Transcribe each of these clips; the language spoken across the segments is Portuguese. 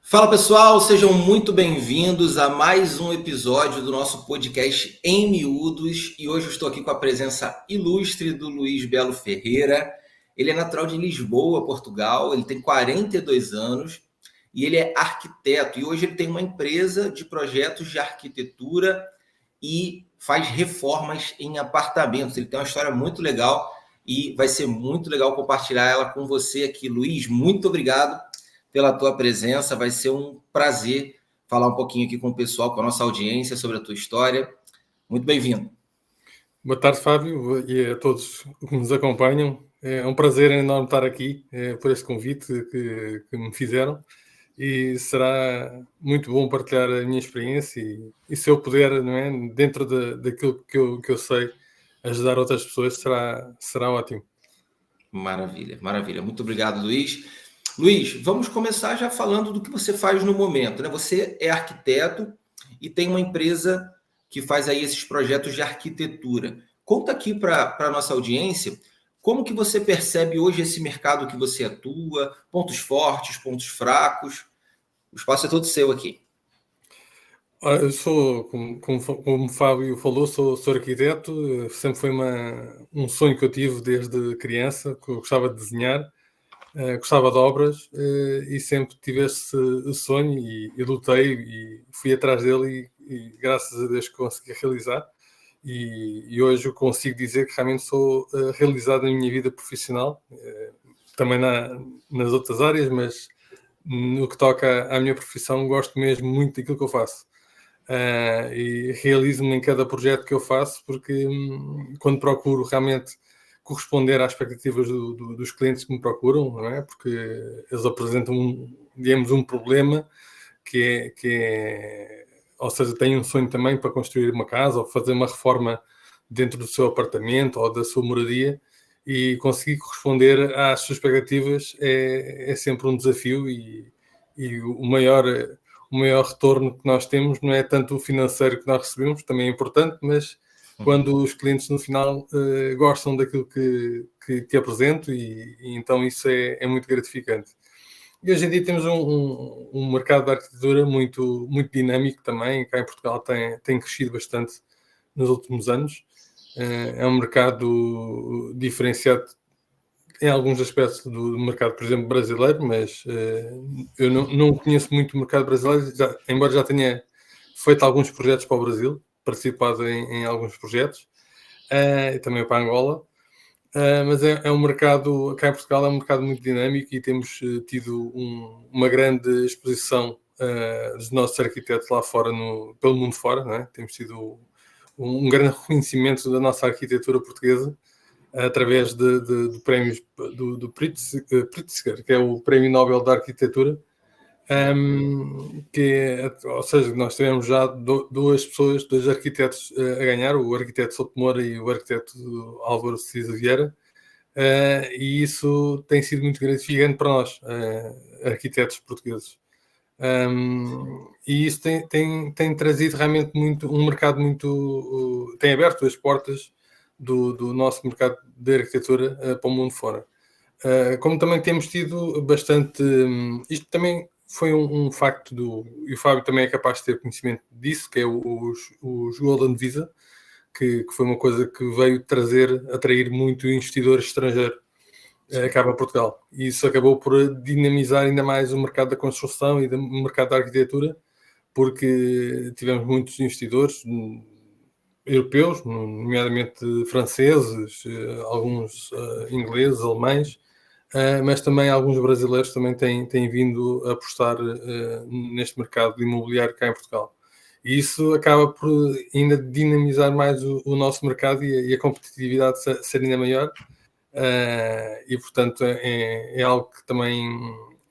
Fala pessoal, sejam muito bem-vindos a mais um episódio do nosso podcast Em Miúdos. E hoje eu estou aqui com a presença ilustre do Luiz Belo Ferreira. Ele é natural de Lisboa, Portugal, ele tem 42 anos e ele é arquiteto. E hoje ele tem uma empresa de projetos de arquitetura e faz reformas em apartamentos. Ele tem uma história muito legal e vai ser muito legal compartilhar ela com você aqui. Luiz, muito obrigado pela tua presença. Vai ser um prazer falar um pouquinho aqui com o pessoal, com a nossa audiência, sobre a tua história. Muito bem-vindo. Boa tarde, Fábio, e a todos que nos acompanham. É um prazer enorme estar aqui por este convite que me fizeram e será muito bom partilhar a minha experiência e se eu puder, não é, dentro daquilo que eu sei, ajudar outras pessoas, será ótimo. Maravilha, maravilha. Muito obrigado, Luiz. Luiz, vamos começar já falando do que você faz no momento, né? Você é arquiteto e tem uma empresa que faz aí esses projetos de arquitetura. Conta aqui para a nossa audiência como que você percebe hoje esse mercado que você atua, pontos fortes, pontos fracos. O espaço é todo seu aqui. Eu sou, como o Fábio falou, sou arquiteto. Sempre foi um sonho que eu tive desde criança, que eu gostava de desenhar. Gostava de obras e sempre tive esse sonho e lutei e fui atrás dele e graças a Deus consegui realizar e hoje eu consigo dizer que realmente sou realizado na minha vida profissional, também nas outras áreas, mas no que toca à minha profissão gosto mesmo muito daquilo que eu faço. E realizo-me em cada projeto que eu faço porque quando procuro realmente corresponder às expectativas dos clientes que me procuram, não é? Porque eles apresentam, digamos, um problema que é, ou seja, têm um sonho também para construir uma casa ou fazer uma reforma dentro do seu apartamento ou da sua moradia e conseguir corresponder às suas expectativas é sempre um desafio e o maior retorno que nós temos não é tanto o financeiro que nós recebemos, também é importante, mas quando os clientes no final gostam daquilo que apresento e então isso é muito gratificante. E hoje em dia temos um mercado de arquitetura muito, muito dinâmico também, cá em Portugal tem crescido bastante nos últimos anos. É um mercado diferenciado em alguns aspectos do mercado, por exemplo, brasileiro, mas eu não conheço muito o mercado brasileiro, embora já tenha feito alguns projetos para o Brasil, participado em alguns projetos, e também para Angola, mas é um mercado, cá em Portugal é um mercado muito dinâmico e temos tido uma grande exposição dos nossos arquitetos lá fora, pelo mundo fora, não é? Temos tido um grande reconhecimento da nossa arquitetura portuguesa, através de prémios do Pritzker, que é o Prémio Nobel da Arquitetura, ou seja, nós tivemos já dois arquitetos a ganhar, o arquiteto Souto Moura e o arquiteto Álvaro Cisa Vieira, e isso tem sido muito gratificante para nós, arquitetos portugueses. E isso tem trazido realmente um mercado muito... tem aberto as portas do nosso mercado de arquitetura para o mundo fora. Como também temos tido bastante... isto também foi um facto e o Fábio também é capaz de ter conhecimento disso, que é os Golden Visa, que foi uma coisa que veio atrair muito investidor estrangeiro cá para Portugal. E isso acabou por dinamizar ainda mais o mercado da construção e o mercado da arquitetura, porque tivemos muitos investidores europeus, nomeadamente franceses, alguns ingleses, alemães, mas também alguns brasileiros também têm vindo a apostar neste mercado de imobiliário cá em Portugal. E isso acaba por ainda dinamizar mais o nosso mercado e a competitividade ser ainda maior. E, portanto, é algo que também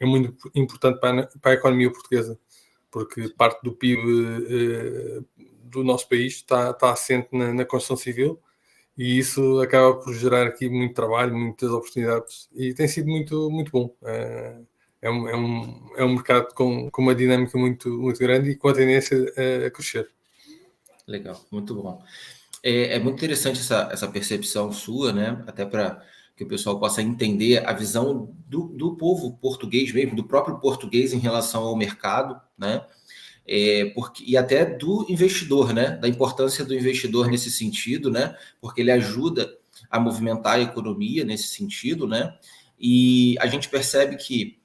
é muito importante para a economia portuguesa, porque parte do PIB do nosso país está assente na construção civil e isso acaba por gerar aqui muito trabalho, muitas oportunidades e tem sido muito, muito bom. É um mercado com uma dinâmica muito, muito grande e com a tendência a crescer. Legal, muito bom. É muito interessante essa percepção sua, né? Até para que o pessoal possa entender a visão do povo português mesmo, do próprio português em relação ao mercado, né? E até do investidor, né? Da importância do investidor nesse sentido, né? Porque ele ajuda a movimentar a economia nesse sentido, né? E a gente percebe que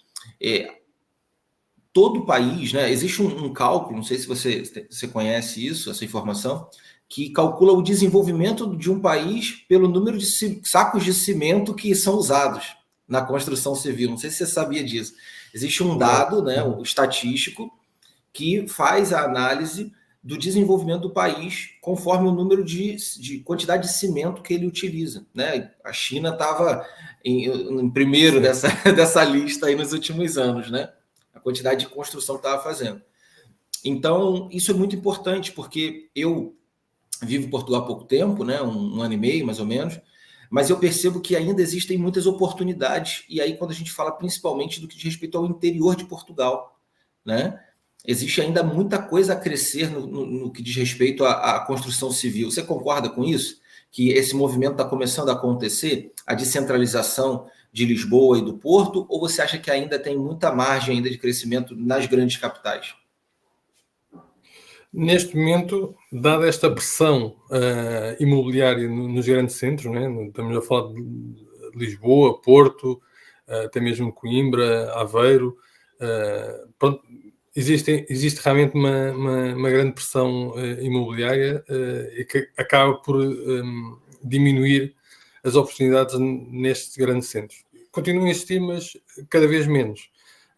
todo país, né? Existe um cálculo, não sei se você conhece isso, essa informação, que calcula o desenvolvimento de um país pelo número de sacos de cimento que são usados na construção civil. Não sei se você sabia disso. Existe um dado, né, o estatístico, que faz a análise do desenvolvimento do país conforme o número de quantidade de cimento que ele utiliza, né? A China estava em primeiro dessa lista aí nos últimos anos, né? A quantidade de construção que estava fazendo. Então, isso é muito importante, porque eu vivo em Portugal há pouco tempo, né? Um ano e meio, mais ou menos, mas eu percebo que ainda existem muitas oportunidades, e aí quando a gente fala principalmente do que diz respeito ao interior de Portugal, né? Existe ainda muita coisa a crescer no que diz respeito à construção civil. Você concorda com isso? Que esse movimento está começando a acontecer, a descentralização de Lisboa e do Porto, ou você acha que ainda tem muita margem ainda de crescimento nas grandes capitais? Neste momento, dada esta pressão imobiliária nos grandes centros, né? Estamos a falar de Lisboa, Porto, até mesmo Coimbra, Aveiro, pronto, existe realmente uma grande pressão imobiliária e que acaba por diminuir as oportunidades nestes grandes centros. Continuam a existir, mas cada vez menos.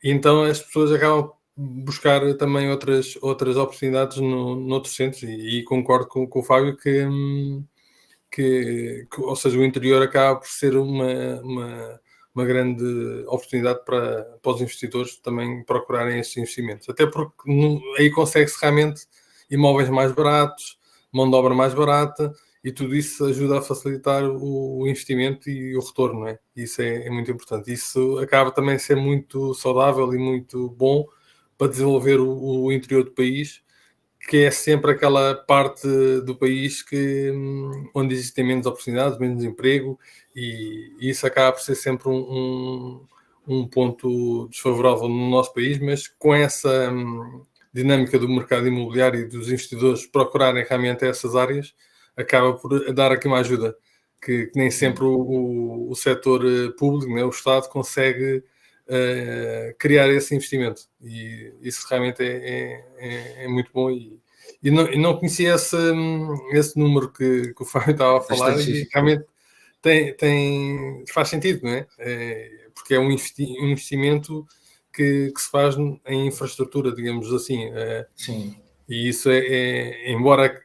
E então as pessoas acabam buscar também outras oportunidades noutros centros, e concordo com o Fábio que, ou seja, o interior acaba por ser uma grande oportunidade para os investidores também procurarem estes investimentos. Até porque aí consegue-se realmente imóveis mais baratos, mão de obra mais barata, e tudo isso ajuda a facilitar o investimento e o retorno, não é? Isso é muito importante. Isso acaba também a ser muito saudável e muito bom para desenvolver o interior do país, que é sempre aquela parte do país onde existem menos oportunidades, menos emprego, e isso acaba por ser sempre um ponto desfavorável no nosso país, mas com essa dinâmica do mercado imobiliário e dos investidores procurarem realmente essas áreas, acaba por dar aqui uma ajuda, que nem sempre o setor público, né, o Estado, consegue criar esse investimento, e isso realmente é muito bom, e não conhecia esse número que o Fábio estava a falar, e realmente faz sentido, não é? Porque é um investimento que se faz em infraestrutura, digamos assim. Sim. E isso embora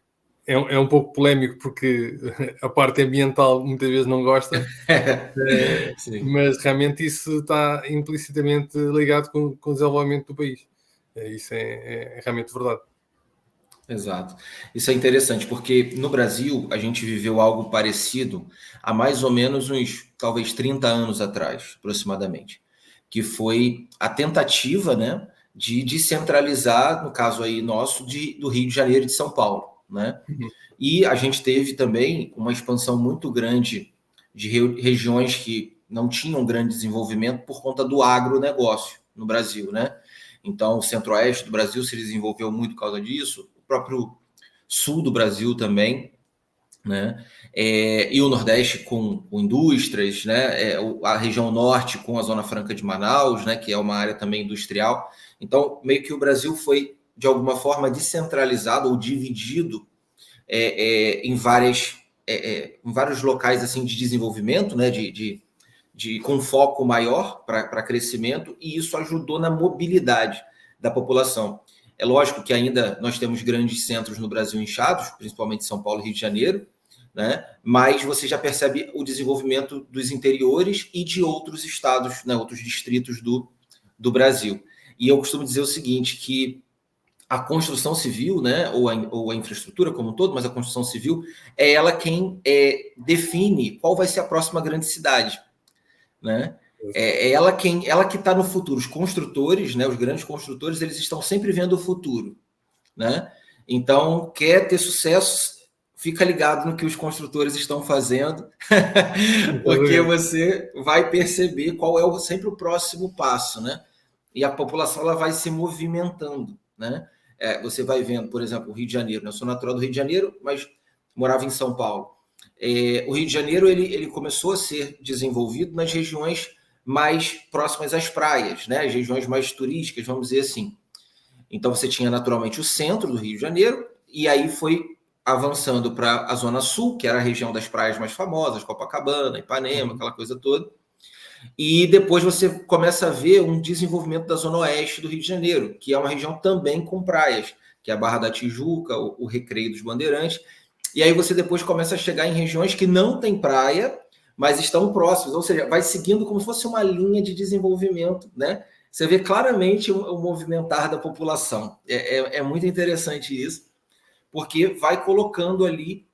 é um pouco polémico, porque a parte ambiental muitas vezes não gosta, mas realmente isso está implicitamente ligado com o desenvolvimento do país. Isso é realmente verdade. Exato. Isso é interessante, porque no Brasil a gente viveu algo parecido há mais ou menos uns, talvez 30 anos atrás, aproximadamente, que foi a tentativa, né, de descentralizar, no caso aí nosso, do Rio de Janeiro e de São Paulo, né? Uhum. E a gente teve também uma expansão muito grande de regiões que não tinham grande desenvolvimento por conta do agronegócio no Brasil, né? Então, o centro-oeste do Brasil se desenvolveu muito por causa disso, o próprio sul do Brasil também, né? E o Nordeste com indústrias, né? A região Norte com a Zona Franca de Manaus, né? Que é uma área também industrial. Então, meio que o Brasil foi, de alguma forma, descentralizado ou dividido em vários locais assim de desenvolvimento, né? Com foco maior para crescimento, e isso ajudou na mobilidade da população. É lógico que ainda nós temos grandes centros no Brasil inchados, principalmente São Paulo e Rio de Janeiro, né? Mas você já percebe o desenvolvimento dos interiores e de outros estados, né? Outros distritos do Brasil. E eu costumo dizer o seguinte, que a construção civil, né, ou a infraestrutura como um todo, mas a construção civil é ela quem define qual vai ser a próxima grande cidade, né? É ela que está no futuro. Os construtores, né, os grandes construtores, eles estão sempre vendo o futuro, né? Então, quer ter sucesso, fica ligado no que os construtores estão fazendo, porque você vai perceber qual é sempre o próximo passo, né? E a população ela vai se movimentando, né? Você vai vendo, por exemplo, o Rio de Janeiro, né? Eu sou natural do Rio de Janeiro, mas morava em São Paulo. O Rio de Janeiro ele começou a ser desenvolvido nas regiões mais próximas às praias, né? As regiões mais turísticas, vamos dizer assim. Então você tinha naturalmente o centro do Rio de Janeiro, e aí foi avançando para a Zona Sul, que era a região das praias mais famosas, Copacabana, Ipanema, aquela coisa toda. E depois você começa a ver um desenvolvimento da Zona Oeste do Rio de Janeiro, que é uma região também com praias, que é a Barra da Tijuca, o Recreio dos Bandeirantes. E aí você depois começa a chegar em regiões que não tem praia, mas estão próximas, ou seja, vai seguindo como se fosse uma linha de desenvolvimento, né? Você vê claramente o movimentar da população. É muito interessante isso, porque vai colocando ali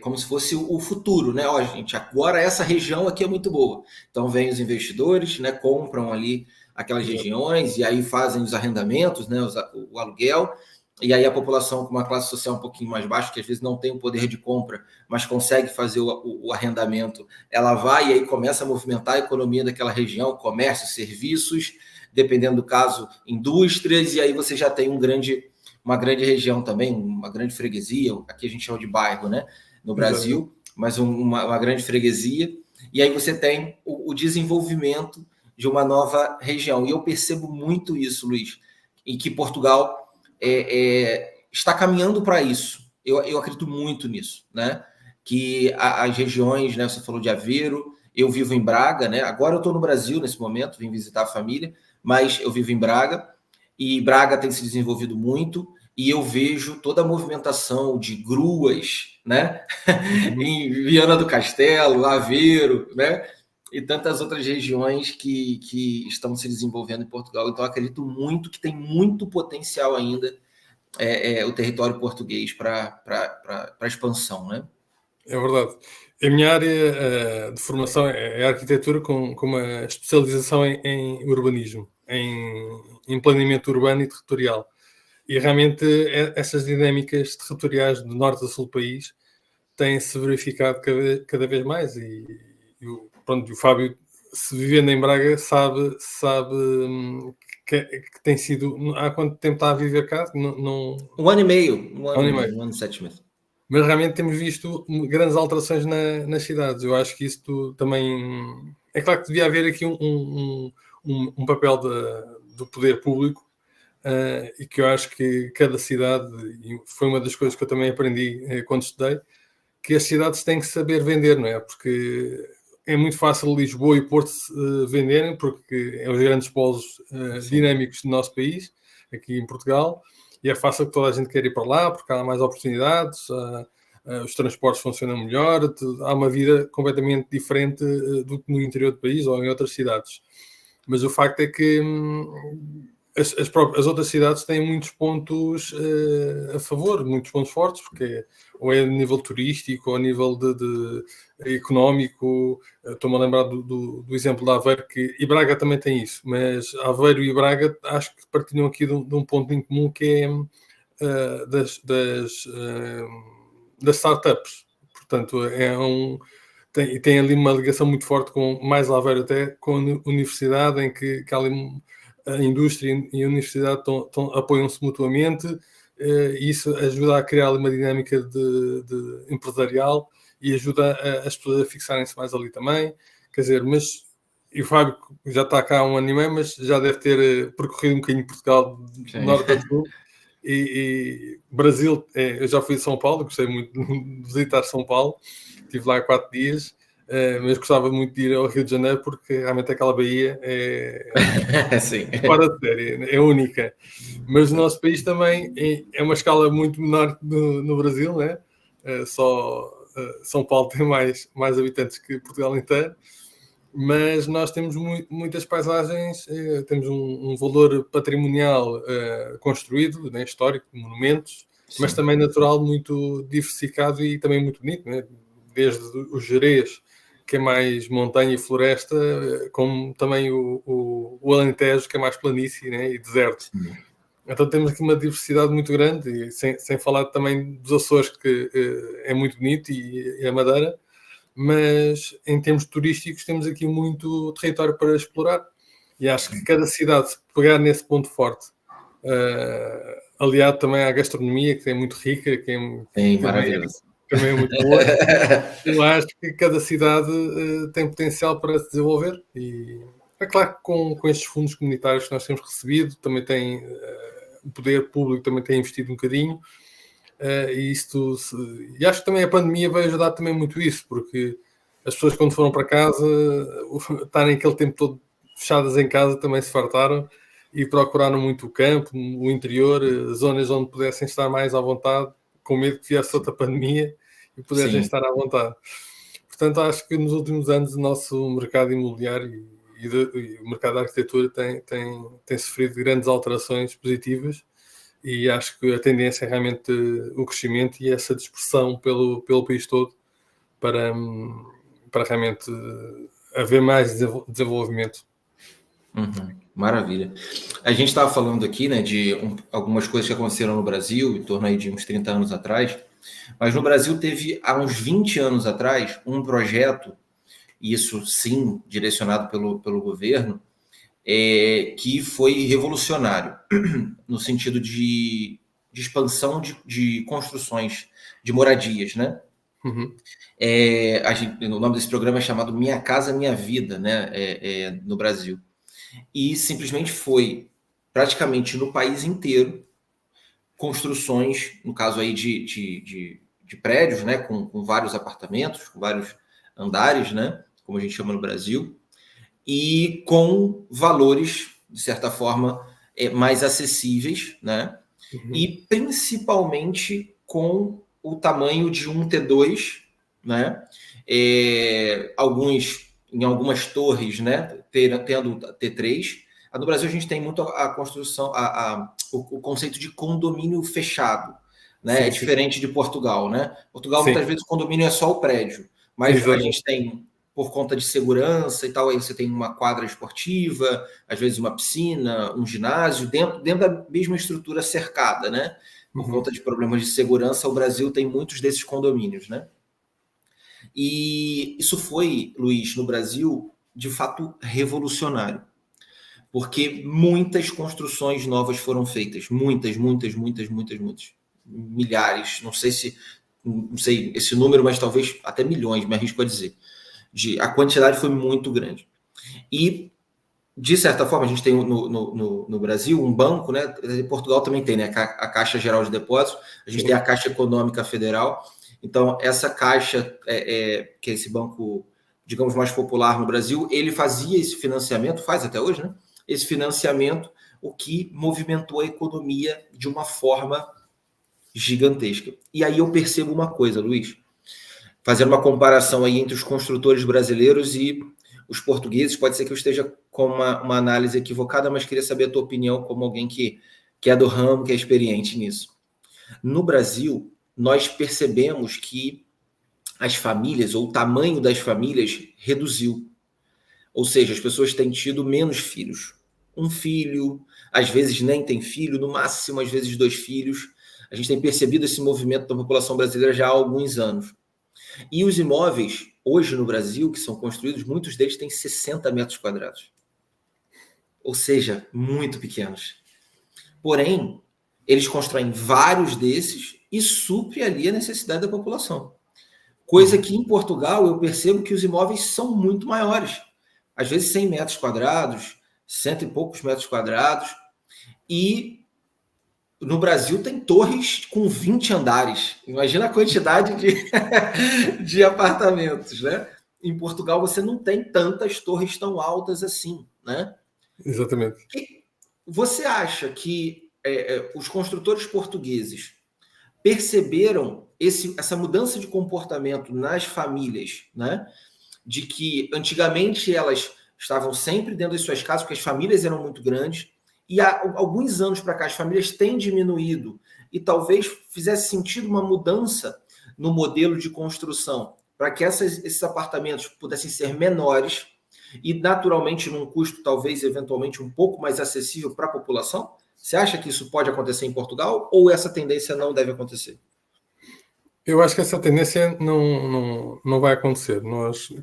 como se fosse o futuro, né? Ó, gente, agora essa região aqui é muito boa. Então vem os investidores, né? Compram ali aquelas regiões e aí fazem os arrendamentos, né? O aluguel. E aí a população com uma classe social um pouquinho mais baixa, que às vezes não tem o poder de compra, mas consegue fazer o arrendamento, ela vai e aí começa a movimentar a economia daquela região, comércio, serviços, dependendo do caso, indústrias, e aí você já tem uma grande região também, uma grande freguesia, aqui a gente chama de bairro, né, no Brasil, mas uma grande freguesia, e aí você tem o desenvolvimento de uma nova região. E eu percebo muito isso, Luiz, em que Portugal está caminhando para isso. Eu acredito muito nisso, né? Que as regiões, né? Você falou de Aveiro, eu vivo em Braga, né? Agora eu estou no Brasil nesse momento, vim visitar a família, mas eu vivo em Braga e Braga tem se desenvolvido muito e eu vejo toda a movimentação de gruas, né? Em Viana do Castelo, Aveiro, né? E tantas outras regiões que estão se desenvolvendo em Portugal. Então, acredito muito que tem muito potencial ainda o território português para expansão, né? É verdade. A minha área de formação é a arquitetura com uma especialização em urbanismo, em planeamento urbano e territorial. E realmente essas dinâmicas territoriais do norte a sul do país têm-se verificado cada vez mais. E o Fábio, se vivendo em Braga, sabe que tem sido... Há quanto tempo está a viver cá? Um ano e meio. Um ano e 7 meses. Mas realmente temos visto grandes alterações nas cidades. Eu acho que isto também... É claro que devia haver aqui um papel do poder público, e que eu acho que cada cidade, e foi uma das coisas que eu também aprendi quando estudei, que as cidades têm que saber vender, não é? Porque é muito fácil Lisboa e Porto venderem, porque é os grandes polos dinâmicos do nosso país, aqui em Portugal, e é fácil que toda a gente queira ir para lá, porque há mais oportunidades, os transportes funcionam melhor, há uma vida completamente diferente do que no interior do país ou em outras cidades. Mas o facto é que as outras cidades têm muitos pontos a favor, muitos pontos fortes, porque ou é a nível turístico, ou a nível de económico. Estou-me a lembrar do exemplo de Aveiro, e Braga também tem isso, mas Aveiro e Braga acho que partilham aqui de um ponto em comum, que é das startups. Portanto, tem ali uma ligação muito forte com, mais Aveiro até, com a universidade, em que há ali a indústria e a universidade apoiam-se mutuamente, e isso ajuda a criar uma dinâmica de empresarial e ajuda as pessoas a fixarem-se mais ali também. Quer dizer, mas e o Fábio já está cá há um ano e meio, mas já deve ter percorrido um bocadinho Portugal, de norte a sul. E Brasil, eu já fui a São Paulo, gostei muito de visitar São Paulo, estive lá há 4 dias, mas gostava muito de ir ao Rio de Janeiro, porque realmente aquela baía fora de série, é única. Mas o nosso país também é uma escala muito menor no Brasil, né? Só São Paulo tem mais habitantes que Portugal inteiro, mas nós temos muitas paisagens, temos um valor patrimonial construído, né, histórico, monumentos, sim, mas também natural, muito diversificado e também muito bonito, né? Desde o Gerês, que é mais montanha e floresta, como também o Alentejo, que é mais planície, né, e deserto. Então temos aqui uma diversidade muito grande, e sem falar também dos Açores, que é muito bonito, e a Madeira, mas em termos turísticos temos aqui muito território para explorar, e acho que cada cidade, se pegar nesse ponto forte, aliado também à gastronomia, que é muito rica, Sim, maravilhoso. também é muito boa, eu acho que cada cidade tem potencial para se desenvolver, e é claro que com estes fundos comunitários que nós temos recebido, também tem o poder público também tem investido um bocadinho, e acho que também a pandemia vai ajudar também muito isso, porque as pessoas quando foram para casa, estarem aquele tempo todo fechadas em casa, também se fartaram e procuraram muito o campo, o interior, zonas onde pudessem estar mais à vontade, com medo que viesse outra pandemia e pudessem estar à vontade. Portanto, acho que nos últimos anos o nosso mercado imobiliário e o mercado da arquitetura tem sofrido grandes alterações positivas, e acho que a tendência é realmente o crescimento e essa dispersão pelo país todo para realmente haver mais desenvolvimento. Maravilha. A gente estava falando aqui, né, de algumas coisas que aconteceram no Brasil, em torno aí de uns 30 anos atrás, mas no Brasil teve, há uns 20 anos atrás, um projeto, isso sim, direcionado pelo governo, que foi revolucionário, no sentido de expansão de construções, de moradias, né? O nome desse programa é chamado Minha Casa Minha Vida, né? No Brasil. E simplesmente foi, praticamente no país inteiro, construções, no caso aí de prédios, né? Com vários apartamentos, com vários andares, né? Como a gente chama no Brasil, e com valores, de certa forma, mais acessíveis, né? E principalmente com o tamanho de um T2, né? Em algumas torres, né? Tendo T3. No Brasil a gente tem muito a construção, o conceito de condomínio fechado, né? Sim, diferente de Portugal, né? Portugal, sim. muitas vezes, o condomínio é só o prédio, mas a gente tem, por conta de segurança e tal, aí você tem uma quadra esportiva, às vezes uma piscina, um ginásio, dentro da mesma estrutura cercada, né? Por conta de problemas de segurança, o Brasil tem muitos desses condomínios, né? E isso foi, Luiz, no Brasil, de fato, revolucionário, porque muitas construções novas foram feitas, muitas, milhares, não sei esse número, mas talvez até milhões, me arrisco a dizer. A quantidade foi muito grande. E, de certa forma, a gente tem no Brasil um banco, né? Em Portugal também tem, né? A Caixa Geral de Depósitos, a gente tem a Caixa Econômica Federal. Então, essa caixa, que é esse banco, digamos, mais popular no Brasil, ele fazia esse financiamento, faz até hoje, né? Esse financiamento, o que movimentou a economia de uma forma gigantesca. E aí eu percebo uma coisa, Luiz, fazendo uma comparação aí entre os construtores brasileiros e os portugueses, pode ser que eu esteja com uma análise equivocada, mas queria saber a tua opinião como alguém que é do ramo, que é experiente nisso. No Brasil, nós percebemos que as famílias, ou o tamanho das famílias, reduziu. Ou seja, as pessoas têm tido menos filhos. Um filho, às vezes nem tem filho, no máximo, às vezes 2 filhos. A gente tem percebido esse movimento da população brasileira já há alguns anos. E os imóveis, hoje no Brasil, que são construídos, muitos deles têm 60 metros quadrados. Ou seja, muito pequenos. Porém, eles constroem vários desses e supre ali a necessidade da população. Coisa que em Portugal eu percebo que os imóveis são muito maiores. Às vezes 100 metros quadrados, 100 e poucos metros quadrados. E no Brasil tem torres com 20 andares. Imagina a quantidade de apartamentos, né? Em Portugal você não tem tantas torres tão altas assim, né? Exatamente. E você acha que os construtores portugueses perceberam essa mudança de comportamento nas famílias, né? De que antigamente elas estavam sempre dentro das suas casas, porque as famílias eram muito grandes, e há alguns anos para cá as famílias têm diminuído, e talvez fizesse sentido uma mudança no modelo de construção, para que esses apartamentos pudessem ser menores e naturalmente num custo talvez eventualmente um pouco mais acessível para a população? Você acha que isso pode acontecer em Portugal ou essa tendência não deve acontecer? Eu acho que essa tendência não vai acontecer.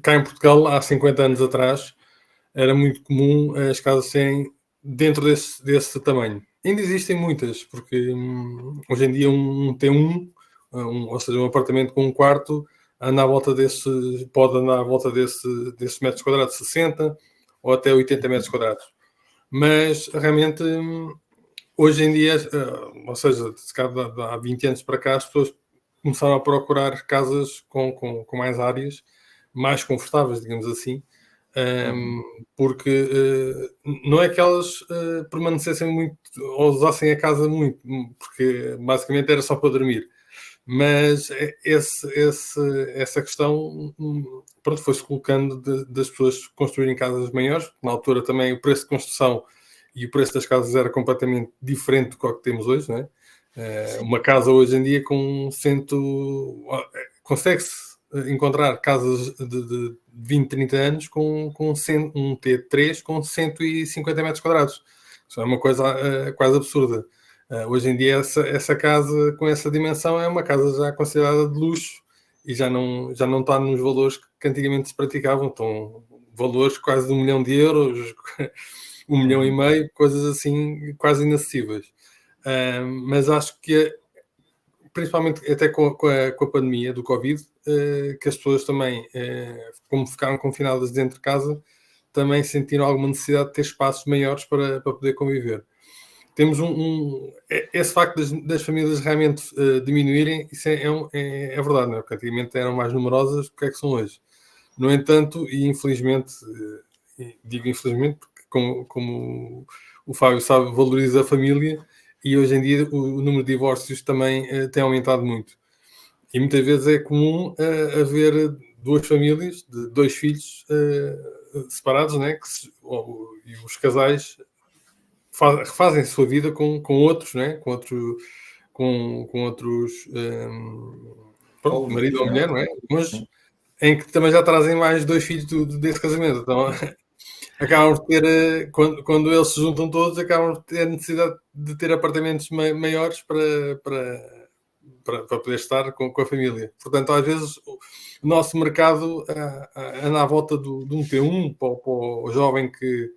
Cá em Portugal, há 50 anos atrás, era muito comum as casas serem dentro desse tamanho. Ainda existem muitas, porque hoje em dia um T1, ou seja, um apartamento com um quarto, pode andar à volta desses metros quadrados, 60 ou até 80 metros quadrados. Mas realmente, hoje em dia, ou seja, se calhar há 20 anos para cá, as pessoas começaram a procurar casas com mais áreas, mais confortáveis, digamos assim, porque não é que elas permanecessem muito ou usassem a casa muito, porque basicamente era só para dormir. Mas essa questão, pronto, foi-se colocando das pessoas construírem casas maiores. Na altura também o preço de construção e o preço das casas era completamente diferente do que temos hoje, não é? Uma casa hoje em dia consegue-se encontrar casas de 20, 30 anos com um T3 com 150 metros quadrados. Isso é uma coisa quase absurda. Hoje em dia essa casa com essa dimensão é uma casa já considerada de luxo e já não está nos valores que antigamente se praticavam. Estão valores quase de 1 milhão de euros, 1,5 milhão, coisas assim quase inacessíveis. Mas acho que principalmente até com a pandemia do Covid, que as pessoas também, como ficaram confinadas dentro de casa, também sentiram alguma necessidade de ter espaços maiores para poder conviver. Temos esse facto das famílias realmente diminuírem, isso é verdade, não é? Porque antigamente eram mais numerosas do que é que são hoje. No entanto, e infelizmente, digo infelizmente porque como o Fábio sabe, valoriza a família e hoje em dia o número de divórcios também tem aumentado muito. E muitas vezes é comum haver duas famílias de 2 filhos separados, né? E os casais refazem a sua vida com outros, né? Com outros pronto, marido ou mulher, não é? Mas em que também já trazem mais 2 filhos desse casamento. Então acabam de ter, quando eles se juntam todos, acabam de ter necessidade de ter apartamentos maiores para poder estar com a família. Portanto, às vezes o nosso mercado anda à volta de um T1 para o jovem que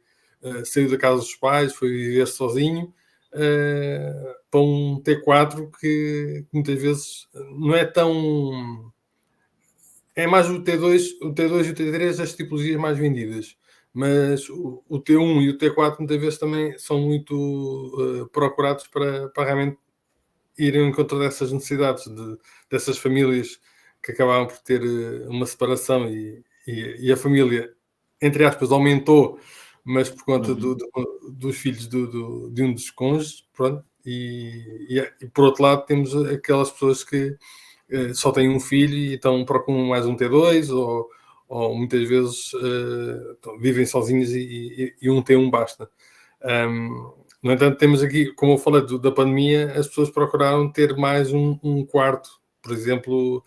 saiu da casa dos pais, foi viver sozinho, para um T4 que muitas vezes não é tão... É mais o T2 e o T3 as tipologias mais vendidas. Mas o T1 e o T4 muitas vezes também são muito procurados para realmente irem ao encontro dessas necessidades dessas famílias que acabaram por ter uma separação e a família, entre aspas, aumentou, mas por conta dos filhos de um dos cônjuges, pronto. E por outro lado temos aquelas pessoas que só têm um filho e então procuram mais um T2 ou muitas vezes vivem sozinhos e um T1 basta. No entanto, temos aqui, como eu falei da pandemia, as pessoas procuraram ter mais um quarto. Por exemplo,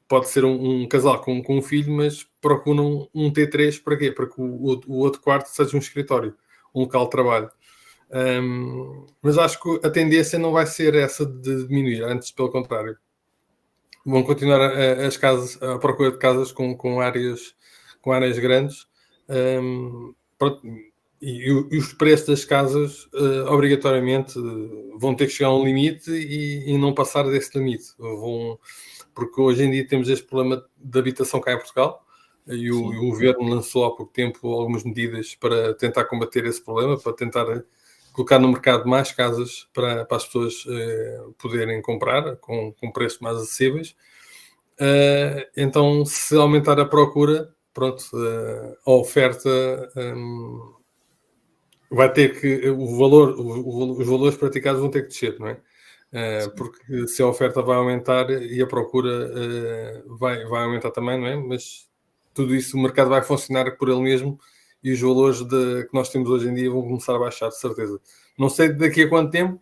pode ser um casal com um filho, mas procuram um T3 para quê? Para que o outro quarto seja um escritório, um local de trabalho. Mas acho que a tendência não vai ser essa de diminuir, antes pelo contrário. Vão continuar a procura de casas com áreas grandes. Pronto, e os preços das casas obrigatoriamente vão ter que chegar a um limite e não passar desse limite. Porque hoje em dia temos este problema de habitação cá em Portugal e o governo lançou há pouco tempo algumas medidas para tentar combater esse problema, para tentar colocar no mercado mais casas para as pessoas poderem comprar com preços mais acessíveis. Então, se aumentar a procura, pronto, a oferta vai ter que os valores praticados vão ter que descer, não é? Porque se a oferta vai aumentar e a procura vai aumentar também, não é? Mas tudo isso, o mercado vai funcionar por ele mesmo e os valores que nós temos hoje em dia vão começar a baixar, de certeza. Não sei daqui a quanto tempo,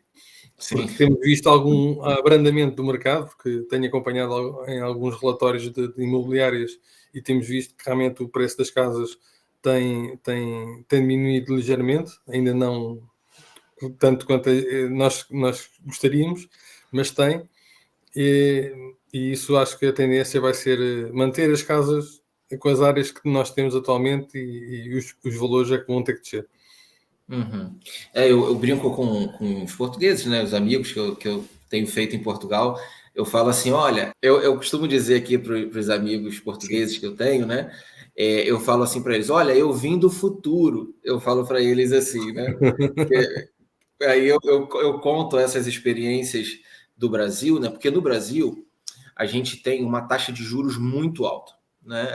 porque temos visto algum abrandamento do mercado, porque tenho acompanhado em alguns relatórios de imobiliárias e temos visto que realmente o preço das casas tem diminuído ligeiramente, ainda não tanto quanto nós gostaríamos, mas tem, e isso acho que a tendência vai ser manter as casas com as áreas que nós temos atualmente e os valores é que vão ter que descer. Uhum. Eu brinco com os portugueses, né? Os amigos que eu tenho feito em Portugal. Eu falo assim: olha, eu costumo dizer aqui para os amigos portugueses que eu tenho, né? Eu falo assim para eles: olha, eu vim do futuro. Eu falo para eles assim, né? Aí eu conto essas experiências do Brasil, né? Porque no Brasil a gente tem uma taxa de juros muito alta, né?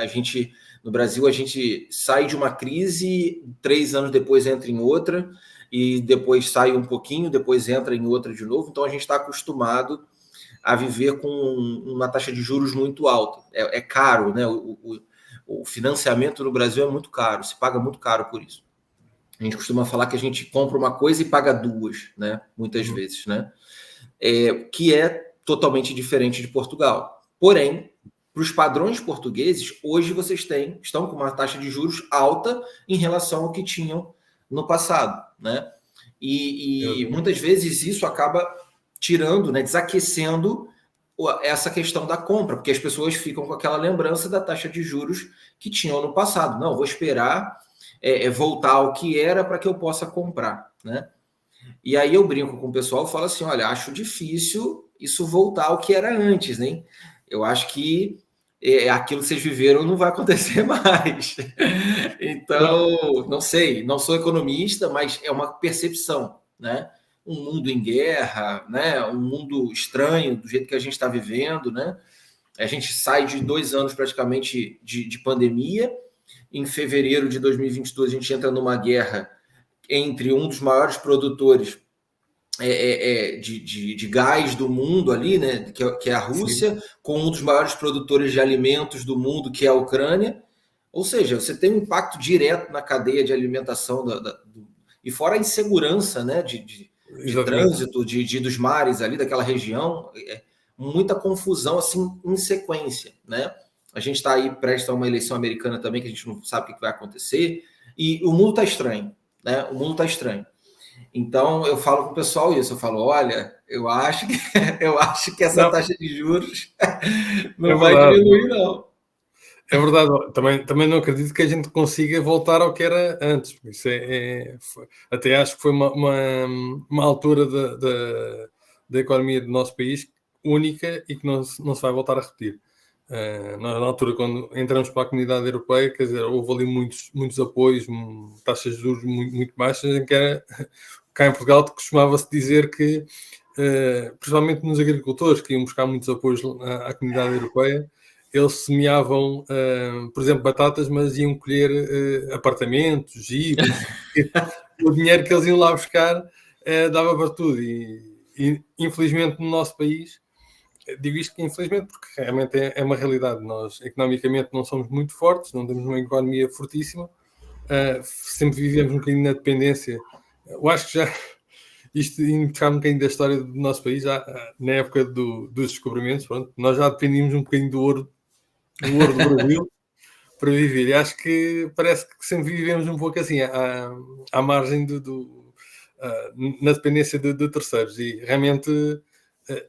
No Brasil a gente sai de uma crise, 3 anos depois entra em outra e depois sai um pouquinho, depois entra em outra de novo. Então a gente está acostumado a viver com uma taxa de juros muito alta. É caro, né? O financiamento no Brasil é muito caro, se paga muito caro por isso. A gente costuma falar que a gente compra uma coisa e paga duas, né? Muitas vezes, né? Que é totalmente diferente de Portugal. Porém, para os padrões portugueses, hoje vocês estão com uma taxa de juros alta em relação ao que tinham no passado, né? E muitas vezes isso acaba tirando, né, desaquecendo essa questão da compra, porque as pessoas ficam com aquela lembrança da taxa de juros que tinham no passado. Não, vou esperar voltar ao que era para que eu possa comprar, né? E aí eu brinco com o pessoal e falo assim, olha, acho difícil isso voltar ao que era antes, né? Eu acho que aquilo que vocês viveram não vai acontecer mais. Então, não sei, não sou economista, mas é uma percepção, né? Um mundo em guerra, né? Um mundo estranho, do jeito que a gente está vivendo, né? A gente sai de 2 anos praticamente de pandemia. Em fevereiro de 2022, a gente entra numa guerra entre um dos maiores produtores de gás do mundo ali, né, que é a Rússia, sim, com um dos maiores produtores de alimentos do mundo, que é a Ucrânia. Ou seja, você tem um impacto direto na cadeia de alimentação e fora a insegurança, né, de trânsito dos mares ali daquela região, muita confusão assim em sequência, né? A gente está aí prestes a uma eleição americana também, que a gente não sabe o que vai acontecer, e o mundo está estranho, né? O mundo está estranho. Então eu falo com o pessoal isso, eu falo, olha, eu acho que essa taxa de juros não vai diminuir, não. É verdade, também não acredito que a gente consiga voltar ao que era antes. Isso até acho que foi uma altura da economia do nosso país única e que não se vai voltar a repetir. Na altura, quando entramos para a comunidade europeia, quer dizer, houve ali muitos apoios, taxas de juros muito baixas, em que era, cá em Portugal costumava-se dizer que, principalmente nos agricultores, que iam buscar muitos apoios à comunidade europeia, eles semeavam, por exemplo, batatas, mas iam colher apartamentos, jipes, o dinheiro que eles iam lá buscar dava para tudo. E infelizmente no nosso país, digo isto que infelizmente porque realmente é uma realidade, nós economicamente não somos muito fortes, não temos uma economia fortíssima, sempre vivemos um bocadinho na dependência. Eu acho que já isto indo buscar um bocadinho da história do nosso país, já na época dos descobrimentos, pronto, nós já dependíamos um bocadinho do ouro do Brasil para viver. E acho que parece que sempre vivemos um pouco assim, à margem na dependência de terceiros. E realmente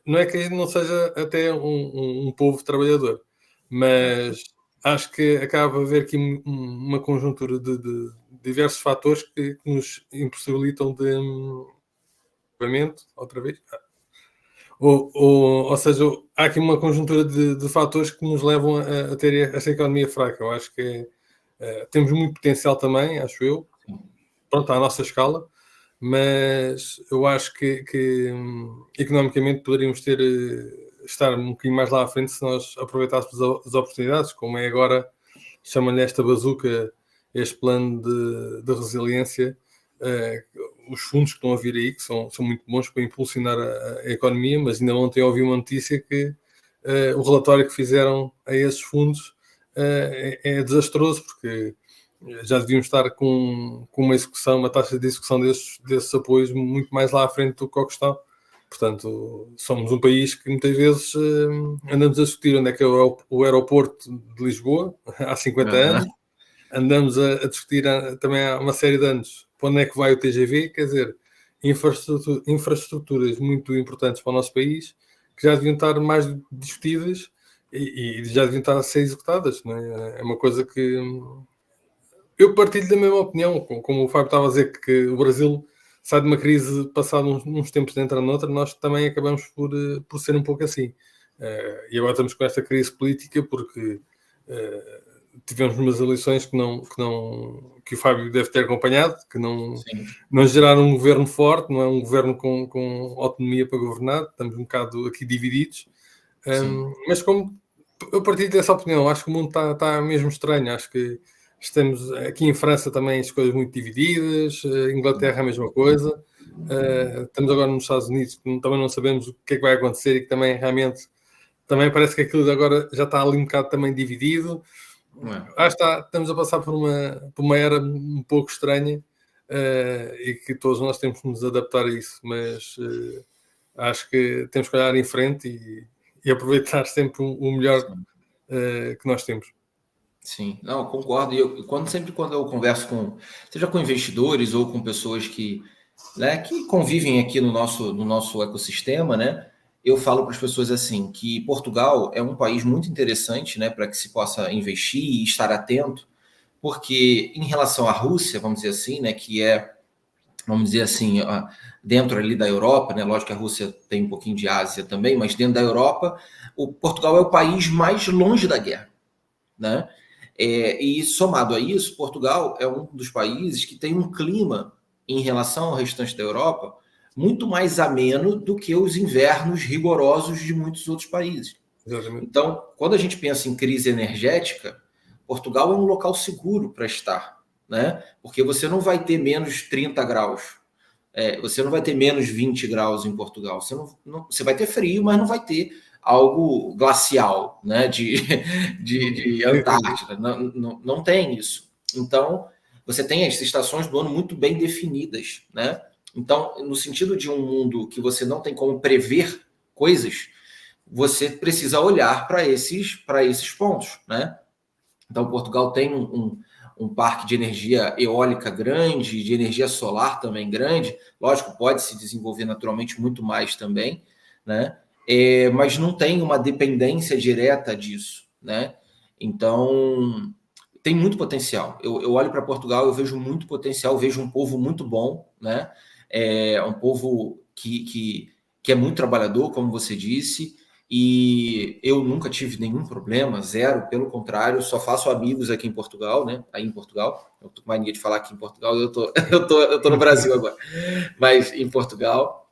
não é que a gente não seja até um povo trabalhador, mas acho que acaba a haver aqui uma conjuntura de diversos fatores que nos impossibilitam de outra vez. Ou seja, há aqui uma conjuntura de fatores que nos levam a ter esta economia fraca. Eu acho que temos muito potencial também, acho eu, pronto, à nossa escala, mas eu acho que economicamente poderíamos estar um bocadinho mais lá à frente se nós aproveitássemos as oportunidades, como é agora, chamam-lhe esta bazuca, este plano de resiliência, os fundos que estão a vir aí, que são muito bons para impulsionar a economia, mas ainda ontem ouvi uma notícia que o relatório que fizeram a esses fundos é desastroso, porque já deviam estar com uma taxa de execução desses apoios muito mais lá à frente do que estão. Portanto, somos um país que muitas vezes andamos a discutir onde é que é o aeroporto de Lisboa, há 50 anos, andamos a discutir também há uma série de anos para onde é que vai o TGV, quer dizer, infraestruturas muito importantes para o nosso país que já deviam estar mais discutidas e já deviam estar a ser executadas. Não é? É uma coisa que eu partilho da mesma opinião, como o Fábio estava a dizer, que o Brasil sai de uma crise passado uns tempos de entrar noutra, nós também acabamos por ser um pouco assim. E agora estamos com esta crise política porque tivemos umas eleições que o Fábio deve ter acompanhado, que não geraram um governo forte, não é um governo com autonomia para governar, estamos um bocado aqui divididos. Mas como eu partilho dessa opinião, acho que o mundo está mesmo estranho, acho que estamos aqui em França também as coisas muito divididas, Inglaterra a mesma coisa, estamos agora nos Estados Unidos, que também não sabemos o que é que vai acontecer e que também realmente também parece que aquilo agora já está ali um bocado também dividido. Estamos a passar por uma era um pouco estranha e que todos nós temos que nos adaptar a isso, mas acho que temos que olhar em frente e aproveitar sempre o melhor que nós temos. Sim, não, concordo. E sempre quando eu converso seja com investidores ou com pessoas que convivem aqui no nosso ecossistema, né? Eu falo para as pessoas assim que Portugal é um país muito interessante, né, para que se possa investir e estar atento, porque em relação à Rússia, vamos dizer assim, né, que é, vamos dizer assim, dentro ali da Europa, né, lógico que a Rússia tem um pouquinho de Ásia também, mas dentro da Europa, o Portugal é o país mais longe da guerra, né? E somado a isso, Portugal é um dos países que tem um clima em relação ao restante da Europa muito mais ameno do que os invernos rigorosos de muitos outros países. Exatamente. Então, quando a gente pensa em crise energética, Portugal é um local seguro para estar, né? Porque você não vai ter menos 30 graus, você não vai ter menos 20 graus em Portugal. Você vai ter frio, mas não vai ter algo glacial, né? de Antártida. Não tem isso. Então, você tem as estações do ano muito bem definidas, né? Então, no sentido de um mundo que você não tem como prever coisas, você precisa olhar para esses pontos, né? Então, Portugal tem um parque de energia eólica grande, de energia solar também grande. Lógico, pode se desenvolver naturalmente muito mais também, né? Mas não tem uma dependência direta disso, né? Então, tem muito potencial. Eu olho para Portugal, eu vejo muito potencial, vejo um povo muito bom, né? Um povo que é muito trabalhador, como você disse, e eu nunca tive nenhum problema, zero, pelo contrário, só faço amigos aqui em Portugal, né? Aí em Portugal, eu tô com mania de falar aqui em Portugal, eu tô no Brasil agora, mas em Portugal.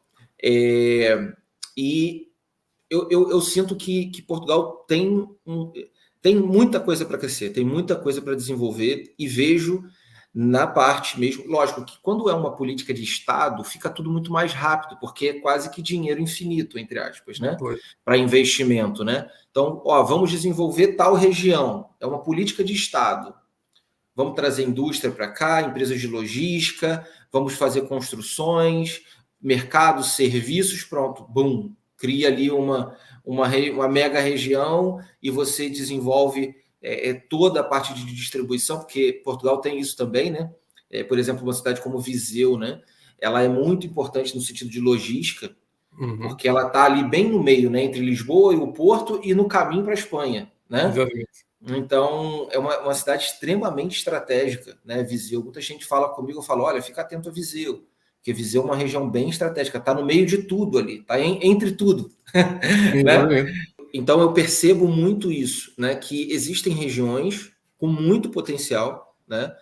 E eu sinto que Portugal tem muita coisa para crescer, tem muita coisa para desenvolver, e vejo na parte mesmo, lógico que quando é uma política de Estado, fica tudo muito mais rápido, porque é quase que dinheiro infinito, entre aspas, né? Para investimento, né? Então, vamos desenvolver tal região, é uma política de Estado. Vamos trazer indústria para cá, empresas de logística, vamos fazer construções, mercados, serviços, pronto, bum, cria ali uma mega região e você desenvolve toda a parte de distribuição, porque Portugal tem isso também, né? Por exemplo, uma cidade como Viseu, né? Ela é muito importante no sentido de logística, porque ela está ali bem no meio, né? Entre Lisboa e o Porto e no caminho para a Espanha, né? Exatamente. Então, é uma cidade extremamente estratégica, né? Viseu, muita gente fala comigo, eu falo, olha, fica atento a Viseu, porque Viseu é uma região bem estratégica, está no meio de tudo ali, está entre tudo. Né? Então, eu percebo muito isso, né? Que existem regiões com muito potencial, né?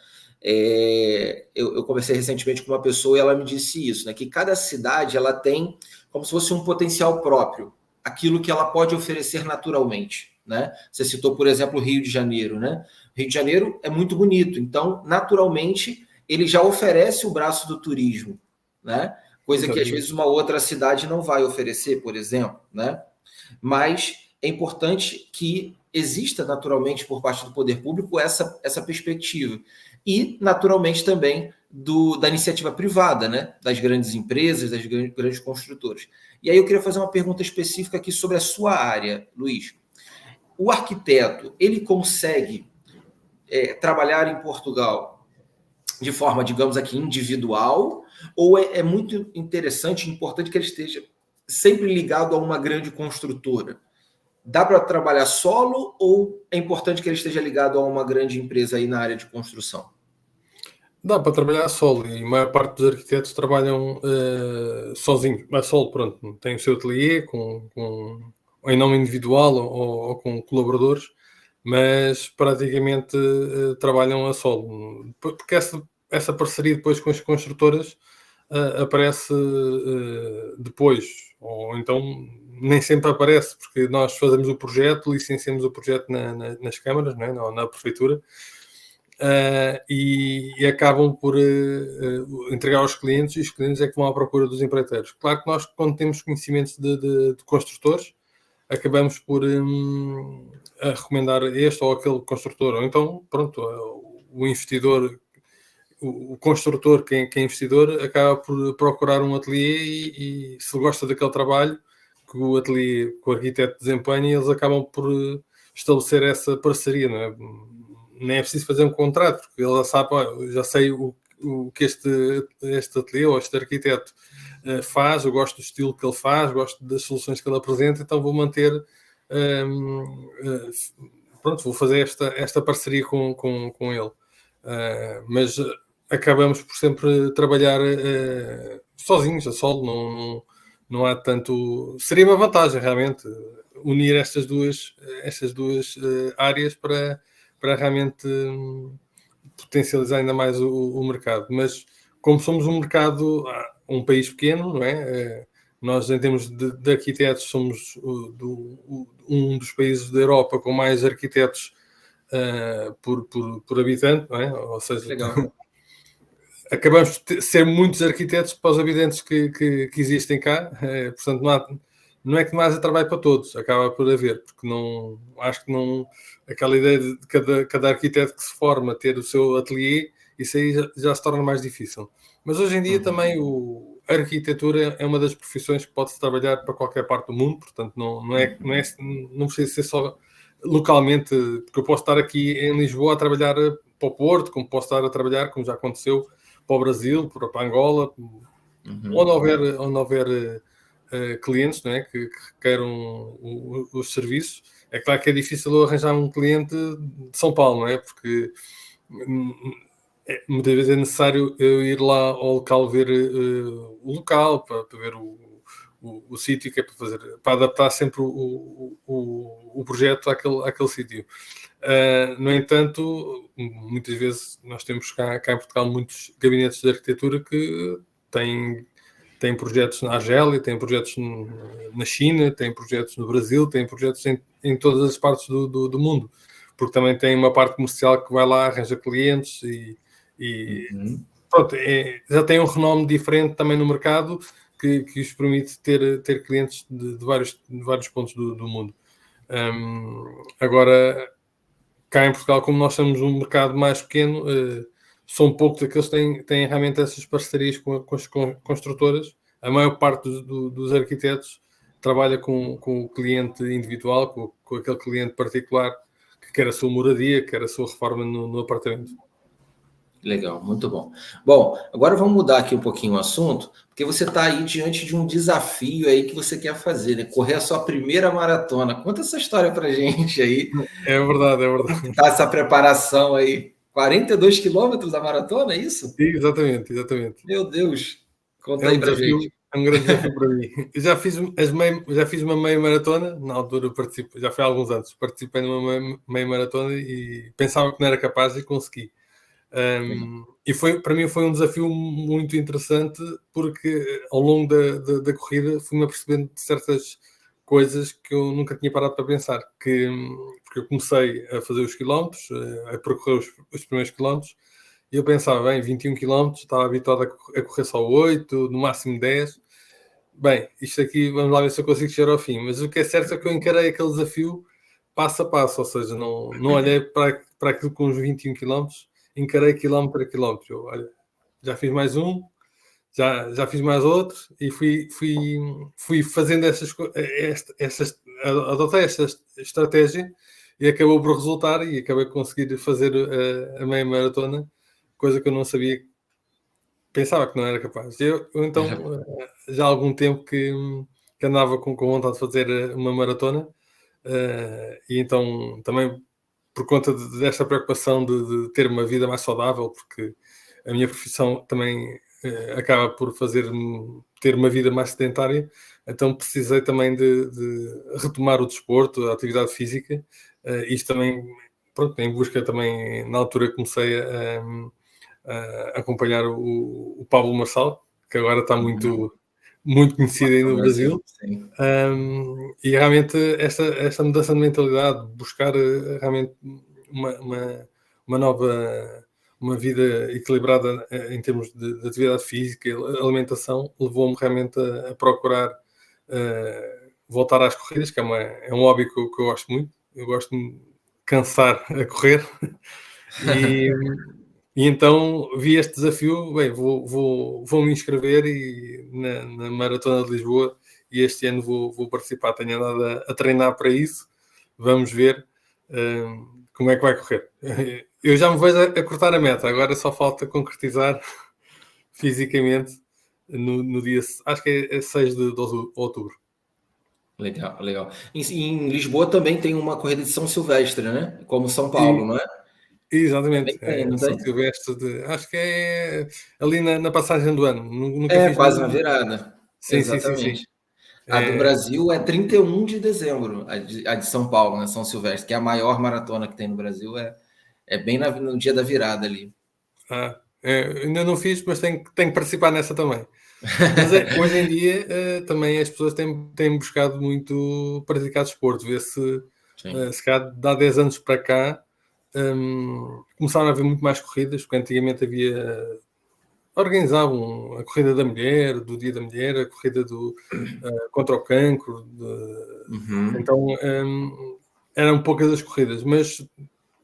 Eu conversei recentemente com uma pessoa e ela me disse isso, né? Que cada cidade ela tem como se fosse um potencial próprio, aquilo que ela pode oferecer naturalmente. Né? Você citou, por exemplo, o Rio de Janeiro, né? O Rio de Janeiro é muito bonito, então, naturalmente, ele já oferece o braço do turismo, né? Coisa que às vezes uma outra cidade não vai oferecer, por exemplo, né? Mas é importante que exista naturalmente por parte do poder público essa perspectiva e naturalmente também da iniciativa privada, né? Das grandes empresas, das grandes construtoras. E aí eu queria fazer uma pergunta específica aqui sobre a sua área, Luiz. O arquiteto, ele consegue trabalhar em Portugal de forma, digamos aqui, individual, ou é muito interessante e importante que ele esteja sempre ligado a uma grande construtora? Dá para trabalhar solo ou é importante que ele esteja ligado a uma grande empresa aí na área de construção? Dá para trabalhar solo e a maior parte dos arquitetos trabalham sozinhos, mas solo, pronto, tem o seu ateliê ou em nome individual ou com colaboradores, mas praticamente trabalham a solo, porque essa parceria depois com as construtoras aparece depois, ou então nem sempre aparece, porque nós fazemos o projeto, licenciamos o projeto nas câmaras, não é? na prefeitura, e acabam por entregar aos clientes, e os clientes é que vão à procura dos empreiteiros. Claro que nós, quando temos conhecimentos de construtores, acabamos por a recomendar este ou aquele construtor, ou então, pronto, o investidor, o construtor, que é investidor, acaba por procurar um ateliê e se gosta daquele trabalho que o ateliê, que o arquiteto desempenha, eles acabam por estabelecer essa parceria, não é? Nem é preciso fazer um contrato, porque ele já sabe, já sei o que este ateliê ou este arquiteto faz, eu gosto do estilo que ele faz, gosto das soluções que ele apresenta, então vou manter, pronto, vou fazer esta parceria com ele. Mas acabamos por sempre trabalhar sozinhos, a solo, não há tanto... Seria uma vantagem, realmente, unir estas duas áreas para realmente potencializar ainda mais o mercado. Mas como somos um mercado, um país pequeno, não é? Nós, em termos de arquitetos, somos um dos países da Europa com mais arquitetos por habitante, não é? Ou seja, Legal. acabamos de ser muitos arquitetos para os habitantes que existem cá, portanto não é que não haja trabalho para todos, acaba por haver, porque acho que não, aquela ideia de cada arquiteto que se forma ter o seu ateliê, isso aí já se torna mais difícil. Mas hoje em dia também a arquitetura é uma das profissões que pode-se trabalhar para qualquer parte do mundo, portanto não precisa ser só localmente, porque eu posso estar aqui em Lisboa a trabalhar para o Porto, como posso estar a trabalhar, como já aconteceu, para o Brasil, para Angola, onde houver clientes, não é, que queiram os serviços. É claro que é difícil arranjar um cliente de São Paulo, não é? Porque muitas vezes é necessário eu ir lá ao local ver o local, para ver o sítio que é para adaptar sempre o projeto àquele sítio. No entanto, muitas vezes nós temos cá em Portugal muitos gabinetes de arquitetura que têm projetos na Argélia, têm projetos na China, têm projetos no Brasil, têm projetos em todas as partes do mundo, porque também tem uma parte comercial que vai lá, arranja clientes pronto, já tem um renome diferente também no mercado que os permite ter clientes de vários pontos do mundo. Agora, cá em Portugal, como nós somos um mercado mais pequeno, são poucos aqueles que têm realmente essas parcerias com as construtoras. A maior parte dos arquitetos trabalha com o cliente individual, com aquele cliente particular que quer a sua moradia, quer a sua reforma no apartamento. Legal, muito bom. Bom, agora vamos mudar aqui um pouquinho o assunto, porque você está aí diante de um desafio aí que você quer fazer, né? Correr a sua primeira maratona. Conta essa história pra gente aí. É verdade. Tá essa preparação aí. 42 quilômetros da maratona, é isso? Exatamente. Meu Deus. Conta É aí pra gente. É um grande desafio para mim. Eu já fiz uma meia maratona, na altura já foi há alguns anos, participei numa meia maratona e pensava que não era capaz e consegui. E para mim foi um desafio muito interessante, porque ao longo da corrida fui-me apercebendo de certas coisas que eu nunca tinha parado para pensar, porque eu comecei a fazer os quilómetros, a percorrer os primeiros quilómetros, e eu pensava, bem, 21 quilómetros, estava habituado a correr só 8, no máximo 10. Bem, isto aqui, vamos lá ver se eu consigo chegar ao fim. Mas o que é certo é que eu encarei aquele desafio passo a passo, ou seja, não olhei para aquilo com os 21 quilómetros, encarei quilómetro a quilómetro. Eu, olha, já fiz mais um, já fiz mais outro, e fui fazendo adotei esta estratégia e acabou por resultar, e acabei por conseguir fazer a meia maratona coisa que eu não sabia, pensava que não era capaz. Eu então, já há algum tempo que andava com vontade de fazer uma maratona, e então também por conta desta preocupação de ter uma vida mais saudável, porque a minha profissão também acaba por fazer-me ter uma vida mais sedentária, então precisei também de retomar o desporto, a atividade física, isto também, pronto, em busca também, na altura comecei a acompanhar o Pablo Marçal, que agora está muito conhecido aí no Brasil. Sim. E realmente esta mudança de mentalidade, buscar realmente uma nova, uma vida equilibrada em termos de atividade física e alimentação, levou-me realmente a procurar voltar às corridas, que é um hobby que eu gosto muito. Eu gosto de me cansar a correr. E então vi este desafio, bem, vou me inscrever na Maratona de Lisboa, e este ano vou participar. Tenho andado a treinar para isso. Vamos ver como é que vai correr. Eu já me vejo a cortar a meta, agora só falta concretizar fisicamente no dia, acho que é 6 de outubro. Legal, legal. Em Lisboa também tem uma corrida de São Silvestre, né? Como São E, Paulo, não é? exatamente, Também tem, não São tem? Silvestre acho que é ali na passagem do ano. Nunca É, fiz quase na nenhum. virada. Sim, sim, sim, sim. Exatamente. A do Brasil é 31 de dezembro, a de São Paulo, né? São Silvestre, que é a maior maratona que tem no Brasil, é bem no dia da virada ali. Ainda não fiz, mas tenho que participar nessa também. Mas hoje em dia também as pessoas têm buscado muito praticar desporto. Vê-se, Sim. se calhar, de há 10 anos para cá, começaram a haver muito mais corridas, porque antigamente organizavam a corrida da mulher, do Dia da Mulher, a corrida contra o cancro. Então eram poucas as corridas, mas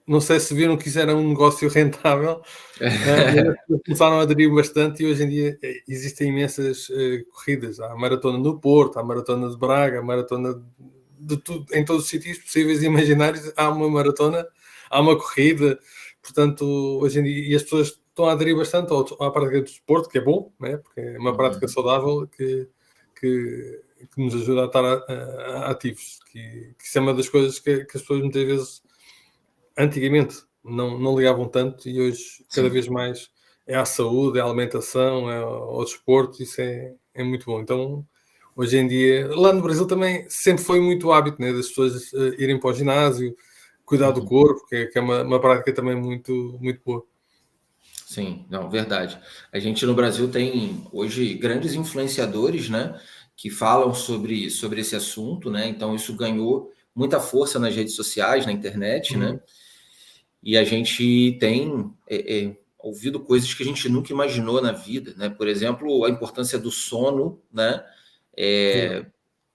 não sei se viram que isso era um negócio rentável, mas as pessoas começaram a aderir bastante, e hoje em dia existem imensas corridas. Há a maratona no Porto, há a maratona de Braga, a maratona de tudo, em todos os sítios possíveis e imaginários há uma maratona, há uma corrida. Portanto, hoje em dia, e as pessoas estão a aderir bastante à prática do desporto, que é bom, né? Porque é uma prática saudável que nos ajuda a estar ativos. Que isso é uma das coisas que as pessoas muitas vezes antigamente não ligavam tanto, e hoje cada vez mais é à saúde, é à alimentação, é ao desporto. Isso é muito bom. Então, hoje em dia, lá no Brasil também sempre foi muito hábito, né, das pessoas irem para o ginásio, cuidar do corpo, que é uma prática também muito, muito boa. Sim, não, verdade. A gente no Brasil tem hoje grandes influenciadores, né, que falam sobre esse assunto, né? Então isso ganhou muita força nas redes sociais, na internet, né? E a gente tem ouvido coisas que a gente nunca imaginou na vida, né? Por exemplo, a importância do sono, né?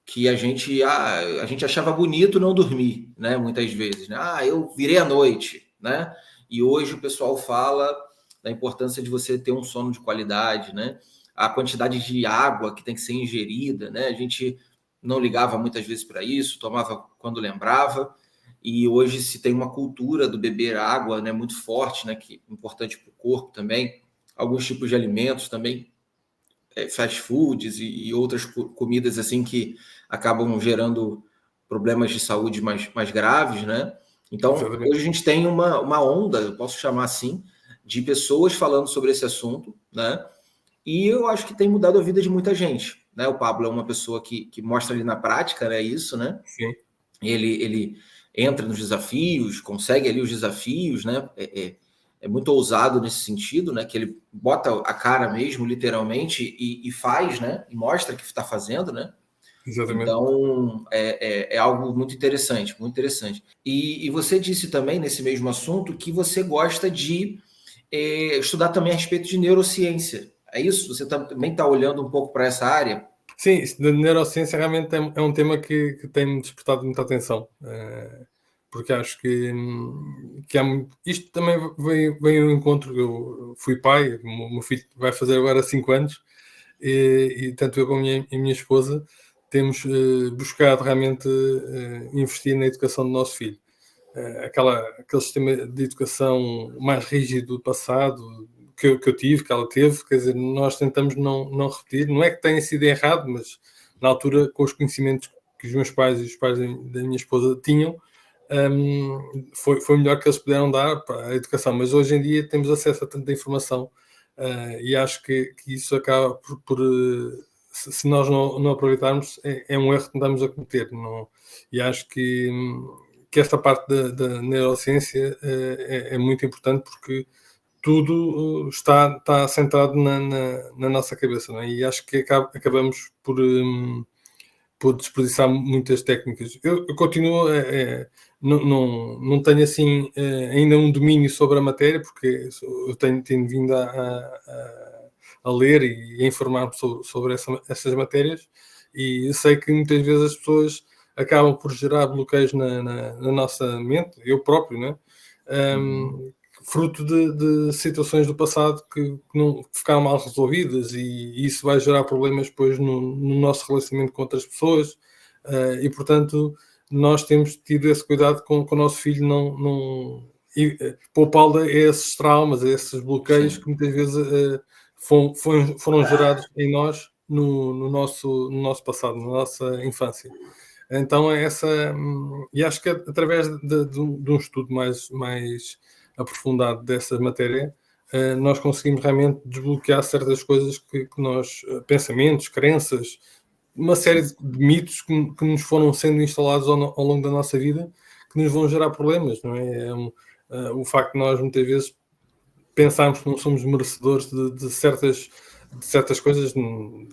Que a gente achava bonito não dormir, né? Muitas vezes, né? Eu virei à noite, né? E hoje o pessoal fala da importância de você ter um sono de qualidade, né? A quantidade de água que tem que ser ingerida, né? A gente não ligava muitas vezes para isso, tomava quando lembrava. E hoje se tem uma cultura do beber água, né, muito forte, né, que é importante para o corpo também. Alguns tipos de alimentos também, fast foods e outras comidas assim que acabam gerando problemas de saúde mais graves, né? Então, Exatamente. hoje a gente tem uma onda, eu posso chamar assim, de pessoas falando sobre esse assunto, né? E eu acho que tem mudado a vida de muita gente, né? O Pablo é uma pessoa que mostra ali na prática, né, isso, né? Sim. Ele entra nos desafios, consegue ali os desafios, né? É muito ousado nesse sentido, né? Que ele bota a cara mesmo, literalmente, e faz, né? E mostra que está fazendo, né? Exatamente. Então, é algo muito interessante, muito interessante. E você disse também, nesse mesmo assunto, que você gosta de estudar também a respeito de neurociência. É isso? Você também está olhando um pouco para essa área? Sim, isso da neurociência realmente é um tema que tem-me despertado muita atenção, porque acho que isto também vem ao encontro. Eu fui pai, o meu filho vai fazer agora 5 anos, e tanto eu como a minha esposa temos buscado realmente investir na educação do nosso filho. aquele sistema de educação mais rígido do passado, que eu tive, que ela teve, quer dizer, nós tentamos não repetir. Não é que tenha sido errado, mas na altura, com os conhecimentos que os meus pais e os pais da minha esposa tinham, foi o melhor que eles puderam dar para a educação. Mas hoje em dia temos acesso a tanta informação, e acho que isso acaba por se nós não aproveitarmos, é um erro que estamos a cometer. Não, e acho que esta parte da neurociência é muito importante, porque tudo está centrado na nossa cabeça, não é? E acho que acabamos por desperdiçar muitas técnicas. Eu continuo não tenho assim ainda um domínio sobre a matéria, porque eu tenho vindo a ler e a informar-me sobre essas matérias, e eu sei que muitas vezes as pessoas acabam por gerar bloqueios na nossa mente, eu próprio, né? Fruto de situações do passado que não ficaram mal resolvidas, e isso vai gerar problemas depois no nosso relacionamento com outras pessoas, e portanto nós temos tido esse cuidado com o nosso filho, não poupá-lo a esses traumas, a esses bloqueios. Sim. Que muitas vezes foram gerados em nós no nosso passado, na nossa infância. Então e acho que através de um estudo mais aprofundado dessa matéria, nós conseguimos realmente desbloquear certas coisas que nós, pensamentos, crenças, uma série de mitos que nos foram sendo instalados ao longo da nossa vida, que nos vão gerar problemas, não é? O facto de nós muitas vezes pensarmos que não somos merecedores de certas coisas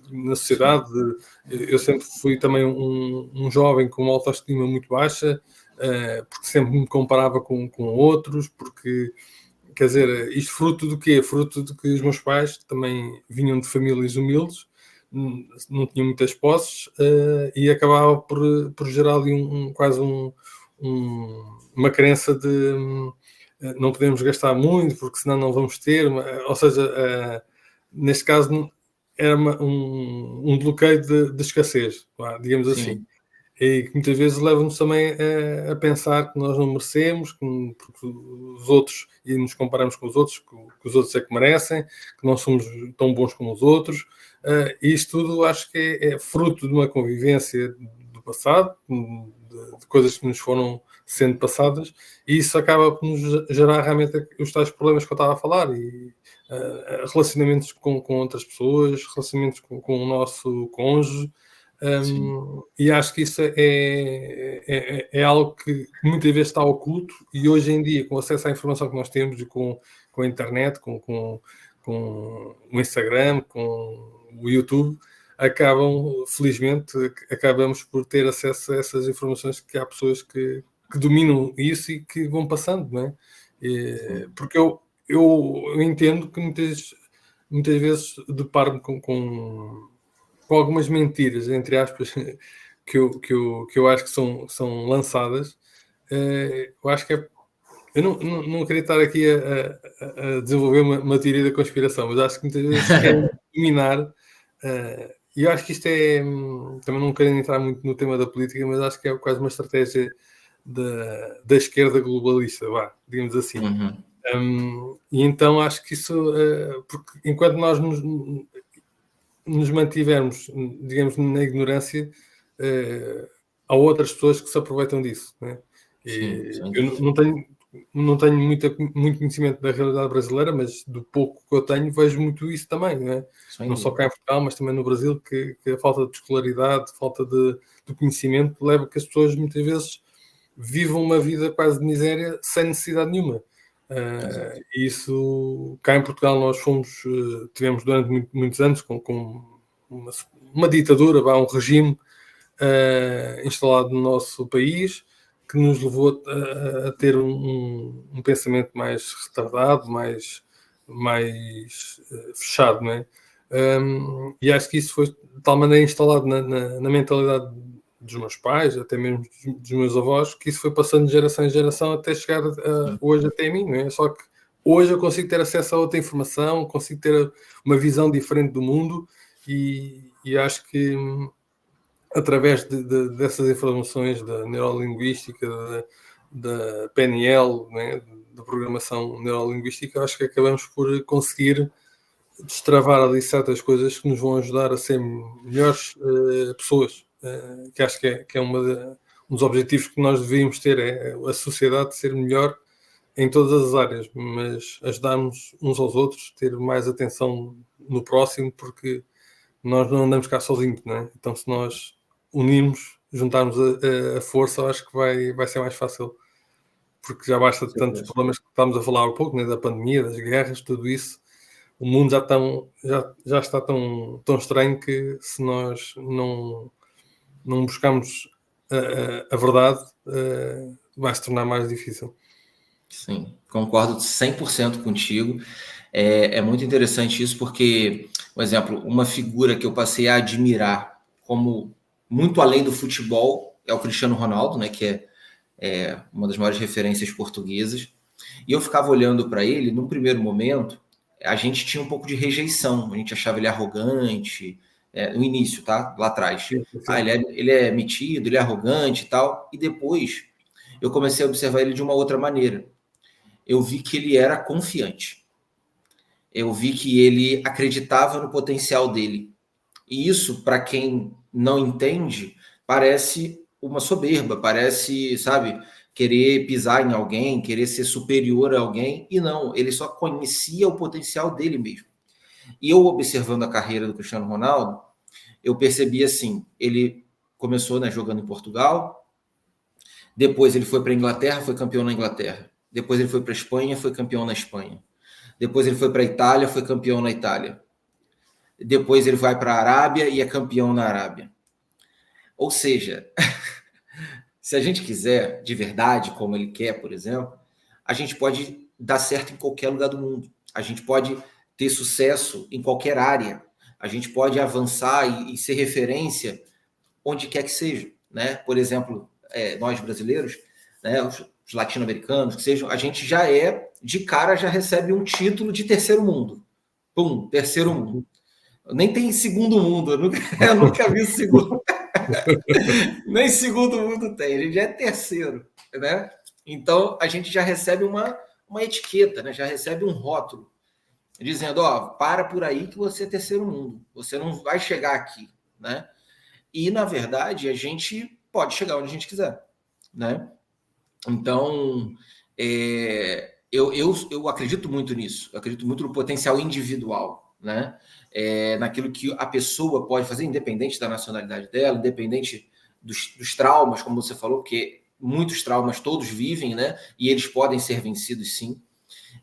na sociedade. Eu sempre fui também um jovem com uma autoestima muito baixa, porque sempre me comparava com outros, porque, quer dizer, isto fruto do quê? Fruto de que os meus pais também vinham de famílias humildes, não tinham muitas posses, e acabava por gerar ali quase uma crença de não podemos gastar muito, porque senão não vamos ter, ou seja, neste caso era um bloqueio de escassez, digamos assim. E que muitas vezes leva-nos também a pensar que nós não merecemos, porque os outros, e nos comparamos com os outros, que os outros é que merecem, que não somos tão bons como os outros. E isto tudo acho que é fruto de uma convivência do passado, de coisas que nos foram sendo passadas, e isso acaba por nos gerar realmente os tais problemas que eu estava a falar, e relacionamentos com outras pessoas, relacionamentos com o nosso cônjuge. E acho que isso é algo que muitas vezes está oculto, e hoje em dia, com acesso à informação que nós temos, e com a internet, com o Instagram, com o YouTube, acabamos por ter acesso a essas informações, que há pessoas que dominam isso e que vão passando, não é? Porque eu entendo que muitas vezes deparo-me com algumas mentiras, entre aspas, que eu acho que são lançadas. Eu acho que eu não queria estar aqui a desenvolver uma teoria da conspiração, mas acho que muitas vezes querem dominar, e eu acho que isto também não quero entrar muito no tema da política, mas acho que é quase uma estratégia da esquerda globalista, digamos assim. E então acho que isso, porque enquanto nós nos mantivermos, digamos, na ignorância, há outras pessoas que se aproveitam disso, né? Eu não tenho muito conhecimento da realidade brasileira, mas do pouco que eu tenho, vejo muito isso também, né? Não só cá em Portugal, mas também no Brasil, que a falta de escolaridade, falta de conhecimento, leva a que as pessoas muitas vezes vivam uma vida quase de miséria sem necessidade nenhuma. Isso, cá em Portugal, nós tivemos durante muitos anos com uma ditadura, um regime instalado no nosso país, que nos levou a ter um pensamento mais retardado, mais fechado, não é? E acho que isso foi de tal maneira instalado na mentalidade dos meus pais, até mesmo dos meus avós, que isso foi passando de geração em geração até chegar hoje até a mim, não é? Só que hoje eu consigo ter acesso a outra informação, consigo ter uma visão diferente do mundo, e acho que através dessas informações da neurolinguística, da PNL, né, da programação neurolinguística, acho que acabamos por conseguir destravar ali certas coisas que nos vão ajudar a ser melhores pessoas, que acho que é um dos objetivos que nós devíamos ter, é a sociedade ser melhor em todas as áreas, mas ajudarmos uns aos outros, ter mais atenção no próximo, porque nós não andamos cá sozinhos, não é? Então, se nós unirmos, juntarmos a força, acho que vai ser mais fácil, porque já basta de tantos problemas que estamos a falar há pouco, né? Da pandemia, das guerras, tudo isso. O mundo já está tão estranho que se nós não buscarmos a verdade, vai se tornar mais difícil. Sim, concordo 100% contigo. É muito interessante isso porque, por exemplo, uma figura que eu passei a admirar como muito além do futebol é o Cristiano Ronaldo, né, que é uma das maiores referências portuguesas. E eu ficava olhando para ele, num primeiro momento, a gente tinha um pouco de rejeição, a gente achava ele arrogante, no início, tá? Lá atrás. Sim. Ele é metido, ele é arrogante e tal. E depois eu comecei a observar ele de uma outra maneira. Eu vi que ele era confiante. Eu vi que ele acreditava no potencial dele. E isso, para quem não entende, parece uma soberba, parece, sabe, querer pisar em alguém, querer ser superior a alguém. E não, ele só conhecia o potencial dele mesmo. E eu, observando a carreira do Cristiano Ronaldo, eu percebi assim, ele começou, né, jogando em Portugal, depois ele foi para a Inglaterra, foi campeão na Inglaterra. Depois ele foi para a Espanha, foi campeão na Espanha. Depois ele foi para a Itália, foi campeão na Itália. Depois ele vai para a Arábia e é campeão na Arábia. Ou seja, se a gente quiser de verdade, como ele quer, por exemplo, a gente pode dar certo em qualquer lugar do mundo. A gente pode ter sucesso em qualquer área. A gente pode avançar e ser referência onde quer que seja, né? Por exemplo, nós brasileiros, né, os latino-americanos, que sejam, a gente já de cara, já recebe um título de terceiro mundo. Pum, terceiro mundo. Nem tem segundo mundo, eu nunca vi o segundo. Nem segundo mundo tem, a gente já é terceiro, né? Então, a gente já recebe uma etiqueta, né? Já recebe um rótulo, dizendo, para por aí que você é terceiro mundo, você não vai chegar aqui, né? E, na verdade, a gente pode chegar onde a gente quiser, né? Então, eu acredito muito nisso, eu acredito muito no potencial individual, né? Naquilo que a pessoa pode fazer, independente da nacionalidade dela, independente dos traumas, como você falou, porque muitos traumas todos vivem, né? E eles podem ser vencidos, sim.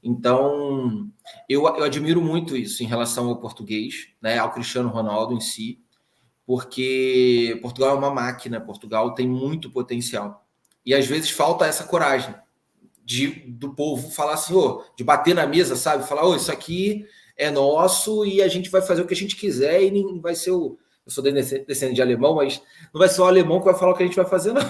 Então, eu admiro muito isso em relação ao português, né? Ao Cristiano Ronaldo em si, porque Portugal é uma máquina, Portugal tem muito potencial. E às vezes falta essa coragem do povo falar assim, de bater na mesa, sabe? Falar, isso aqui é nosso e a gente vai fazer o que a gente quiser e não vai ser eu sou descendente de alemão, mas não vai ser o alemão que vai falar o que a gente vai fazer, não.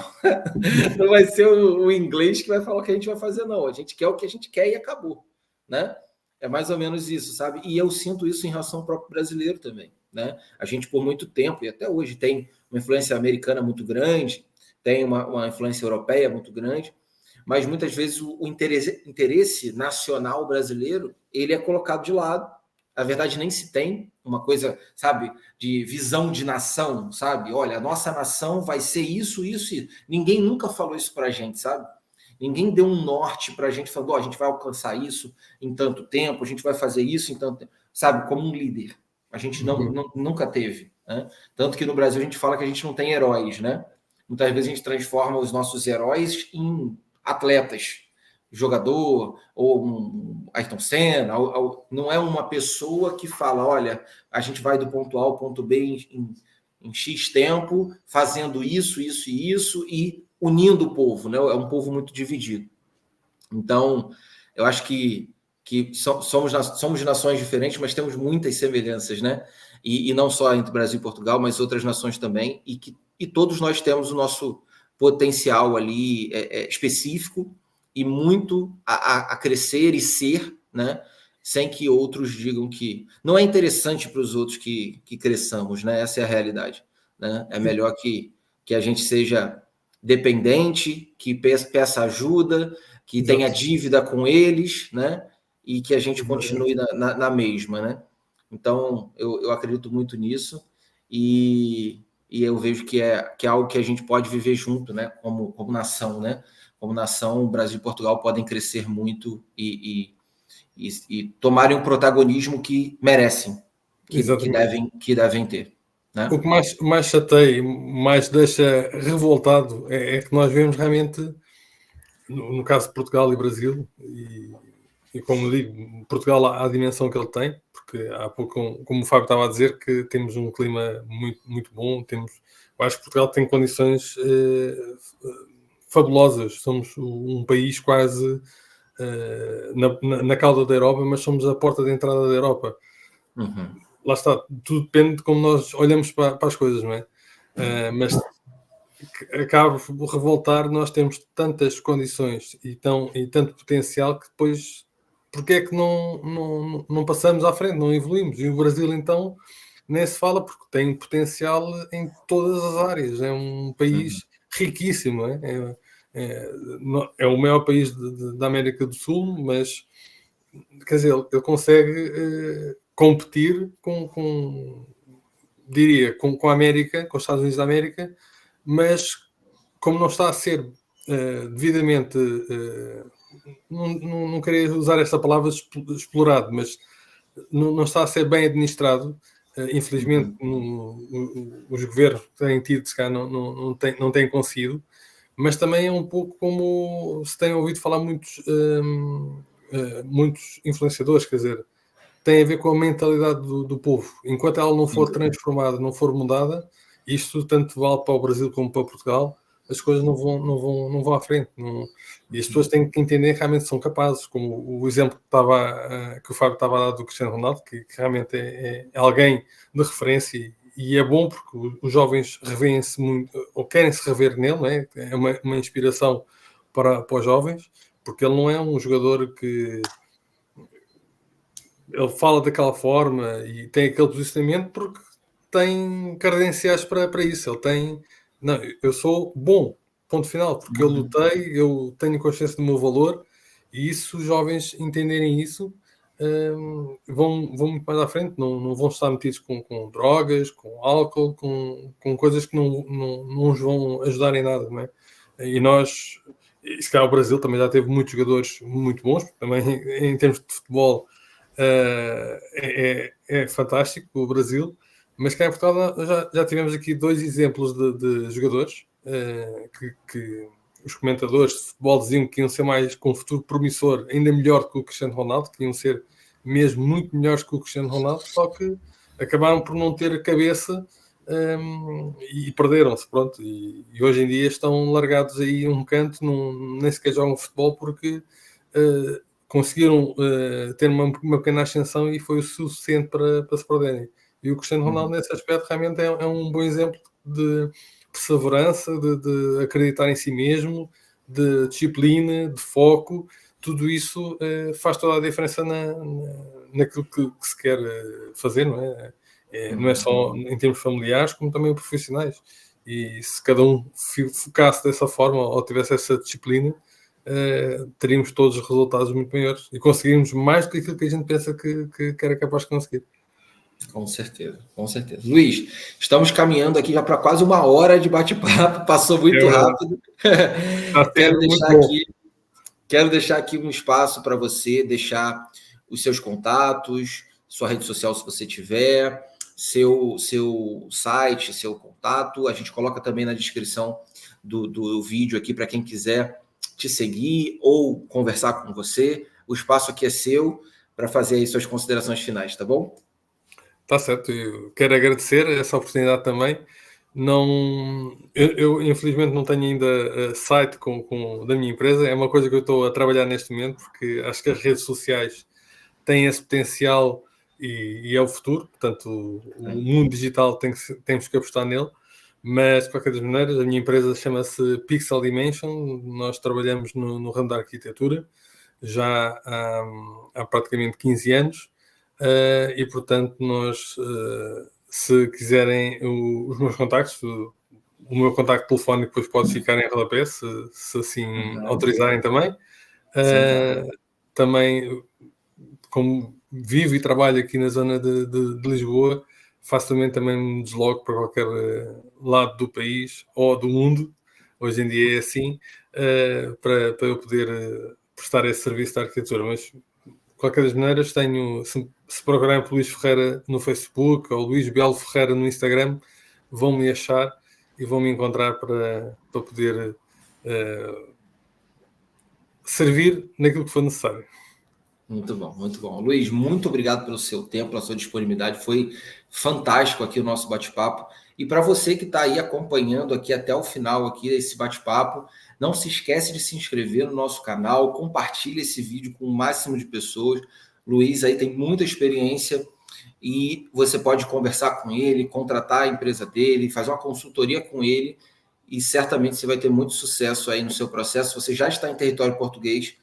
Não vai ser o inglês que vai falar o que a gente vai fazer, não. A gente quer o que a gente quer e acabou, né? É mais ou menos isso, sabe? E eu sinto isso em relação ao próprio brasileiro também, né? A gente, por muito tempo, e até hoje, tem uma influência americana muito grande, tem uma influência europeia muito grande, mas muitas vezes o interesse nacional brasileiro, ele é colocado de lado. A verdade, nem se tem uma coisa, sabe, de visão de nação, sabe? Olha, a nossa nação vai ser isso, isso, isso. Ninguém nunca falou isso pra gente, sabe? Ninguém deu um norte pra gente, falando, a gente vai alcançar isso em tanto tempo, a gente vai fazer isso em tanto tempo, sabe? Como um líder. A gente nunca teve, né? Tanto que no Brasil a gente fala que a gente não tem heróis, né? Muitas vezes a gente transforma os nossos heróis em atletas, jogador, ou um Ayrton Senna, não é uma pessoa que fala, olha, a gente vai do ponto A ao ponto B em X tempo, fazendo isso, isso e isso, e unindo o povo, né? É um povo muito dividido. Então, eu acho que somos de nações diferentes, mas temos muitas semelhanças, né? E não só entre Brasil e Portugal, mas outras nações também, e todos nós temos o nosso potencial ali específico e muito a crescer e ser, né? Sem que outros digam que não é interessante para os outros que cresçamos, né? Essa é a realidade, né? É melhor que a gente seja dependente, que peça ajuda, que tenha dívida com eles, né? E que a gente continue na mesma, né? Então, eu acredito muito nisso e eu vejo que é algo que a gente pode viver junto, né? Como nação, né? Como nação, o Brasil e Portugal podem crescer muito e tomarem o protagonismo que merecem, que devem ter. Né? O que mais chateia, mais deixa revoltado é que nós vemos realmente, no caso de Portugal e Brasil, e como digo, Portugal há a dimensão que ele tem, porque há pouco, como o Fábio estava a dizer, que temos um clima muito, muito bom, eu acho que Portugal tem condições fabulosas, somos um país quase na cauda da Europa, mas somos a porta de entrada da Europa. Uhum. Lá está, tudo depende de como nós olhamos para as coisas, não é? Mas acaba por revoltar, nós temos tantas condições e tanto potencial que depois, porque é que não passamos à frente, não evoluímos? E o Brasil, então, nem se fala, porque tem potencial em todas as áreas, é um país riquíssimo, é o maior país da América do Sul, mas, quer dizer, ele consegue competir diria, com a América, com os Estados Unidos da América, mas como não está a ser devidamente, não queria usar esta palavra explorado, mas não está a ser bem administrado, infelizmente os governos que têm tido, se calhar não têm conseguido, mas também é um pouco como se tem ouvido falar muitos influenciadores, quer dizer, tem a ver com a mentalidade do povo. Enquanto ela não for transformada, não for mudada, isto tanto vale para o Brasil como para Portugal, as coisas não vão à frente. E as pessoas têm que entender que realmente são capazes, como o exemplo que o Fábio estava a dar do Cristiano Ronaldo, que realmente é alguém de referência e é bom porque os jovens revêem-se muito, ou querem-se rever nele, não é? É uma inspiração para os jovens, porque ele não é um jogador que ele fala daquela forma e tem aquele posicionamento porque tem credenciais para isso. Ele tem, não, eu sou bom, ponto final, porque eu lutei, eu tenho consciência do meu valor e isso, os jovens entenderem isso, vão muito mais à frente, não vão estar metidos com drogas, com álcool, com coisas que não os vão ajudar em nada, não é? E nós, e se calhar o Brasil também já teve muitos jogadores muito bons, também em termos de futebol, é fantástico o Brasil, mas cá em Portugal já tivemos aqui dois exemplos de jogadores que os comentadores de futebol diziam que iam ser mais com um futuro promissor, ainda melhor que o Cristiano Ronaldo, que iam ser mesmo muito melhores que o Cristiano Ronaldo, só que acabaram por não ter a cabeça e perderam-se, pronto, e hoje em dia estão largados aí um canto, nem sequer jogam futebol porque conseguiram ter uma pequena ascensão e foi o suficiente para se perderem. E o Cristiano Ronaldo, nesse aspecto, realmente é um bom exemplo de perseverança, de acreditar em si mesmo, de disciplina, de foco. Tudo isso faz toda a diferença naquilo que se quer fazer, não é? Não é só em termos familiares, como também profissionais. E se cada um focasse dessa forma ou tivesse essa disciplina, teríamos todos os resultados muito maiores e conseguiríamos mais do que aquilo que a gente pensa que era capaz de conseguir. Com certeza, com certeza. Luís, estamos caminhando aqui já para quase 1 hora de bate-papo, passou muito rápido. Quero deixar aqui um espaço para você deixar os seus contatos, sua rede social, se você tiver, seu site, seu contato. A gente coloca também na descrição do vídeo aqui para quem quiser te seguir ou conversar com você. O espaço aqui é seu para fazer aí suas considerações finais, tá bom? Tá certo, eu quero agradecer essa oportunidade também. Eu infelizmente não tenho ainda site da minha empresa, é uma coisa que eu estou a trabalhar neste momento, porque acho que as redes sociais têm esse potencial e é o futuro, portanto o mundo digital temos que apostar nele, mas de qualquer das maneiras a minha empresa chama-se Pixel Dimension, nós trabalhamos no ramo da arquitetura já há praticamente 15 anos. E portanto nós se quiserem os meus contactos, o meu contacto telefónico depois pode ficar em rodapé, se assim autorizarem também. Também, como vivo e trabalho aqui na zona de Lisboa, facilmente também me desloco para qualquer lado do país ou do mundo, hoje em dia é assim, para eu poder prestar esse serviço de arquitetura. Mas, de qualquer das maneiras, se procurarem por Luís Ferreira no Facebook ou Luís Belo Ferreira no Instagram, vão-me achar e vão-me encontrar para poder servir naquilo que for necessário. Muito bom, muito bom. Luís, muito obrigado pelo seu tempo, pela sua disponibilidade. Foi fantástico aqui o nosso bate-papo. E para você que está aí acompanhando aqui até o final aqui desse bate-papo, não se esquece de se inscrever no nosso canal, compartilhe esse vídeo com o máximo de pessoas. Luís aí tem muita experiência e você pode conversar com ele, contratar a empresa dele, fazer uma consultoria com ele e certamente você vai ter muito sucesso aí no seu processo. Você já está em território português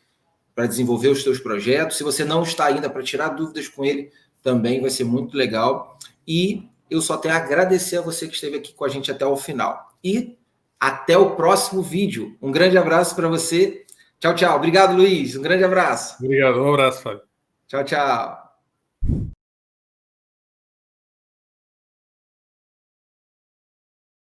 para desenvolver os seus projetos. Se você não está ainda, para tirar dúvidas com ele, também vai ser muito legal. E eu só tenho a agradecer a você que esteve aqui com a gente até o final. E até o próximo vídeo. Um grande abraço para você. Tchau, tchau. Obrigado, Luís. Um grande abraço. Obrigado. Um abraço, Fábio. Tchau, tchau.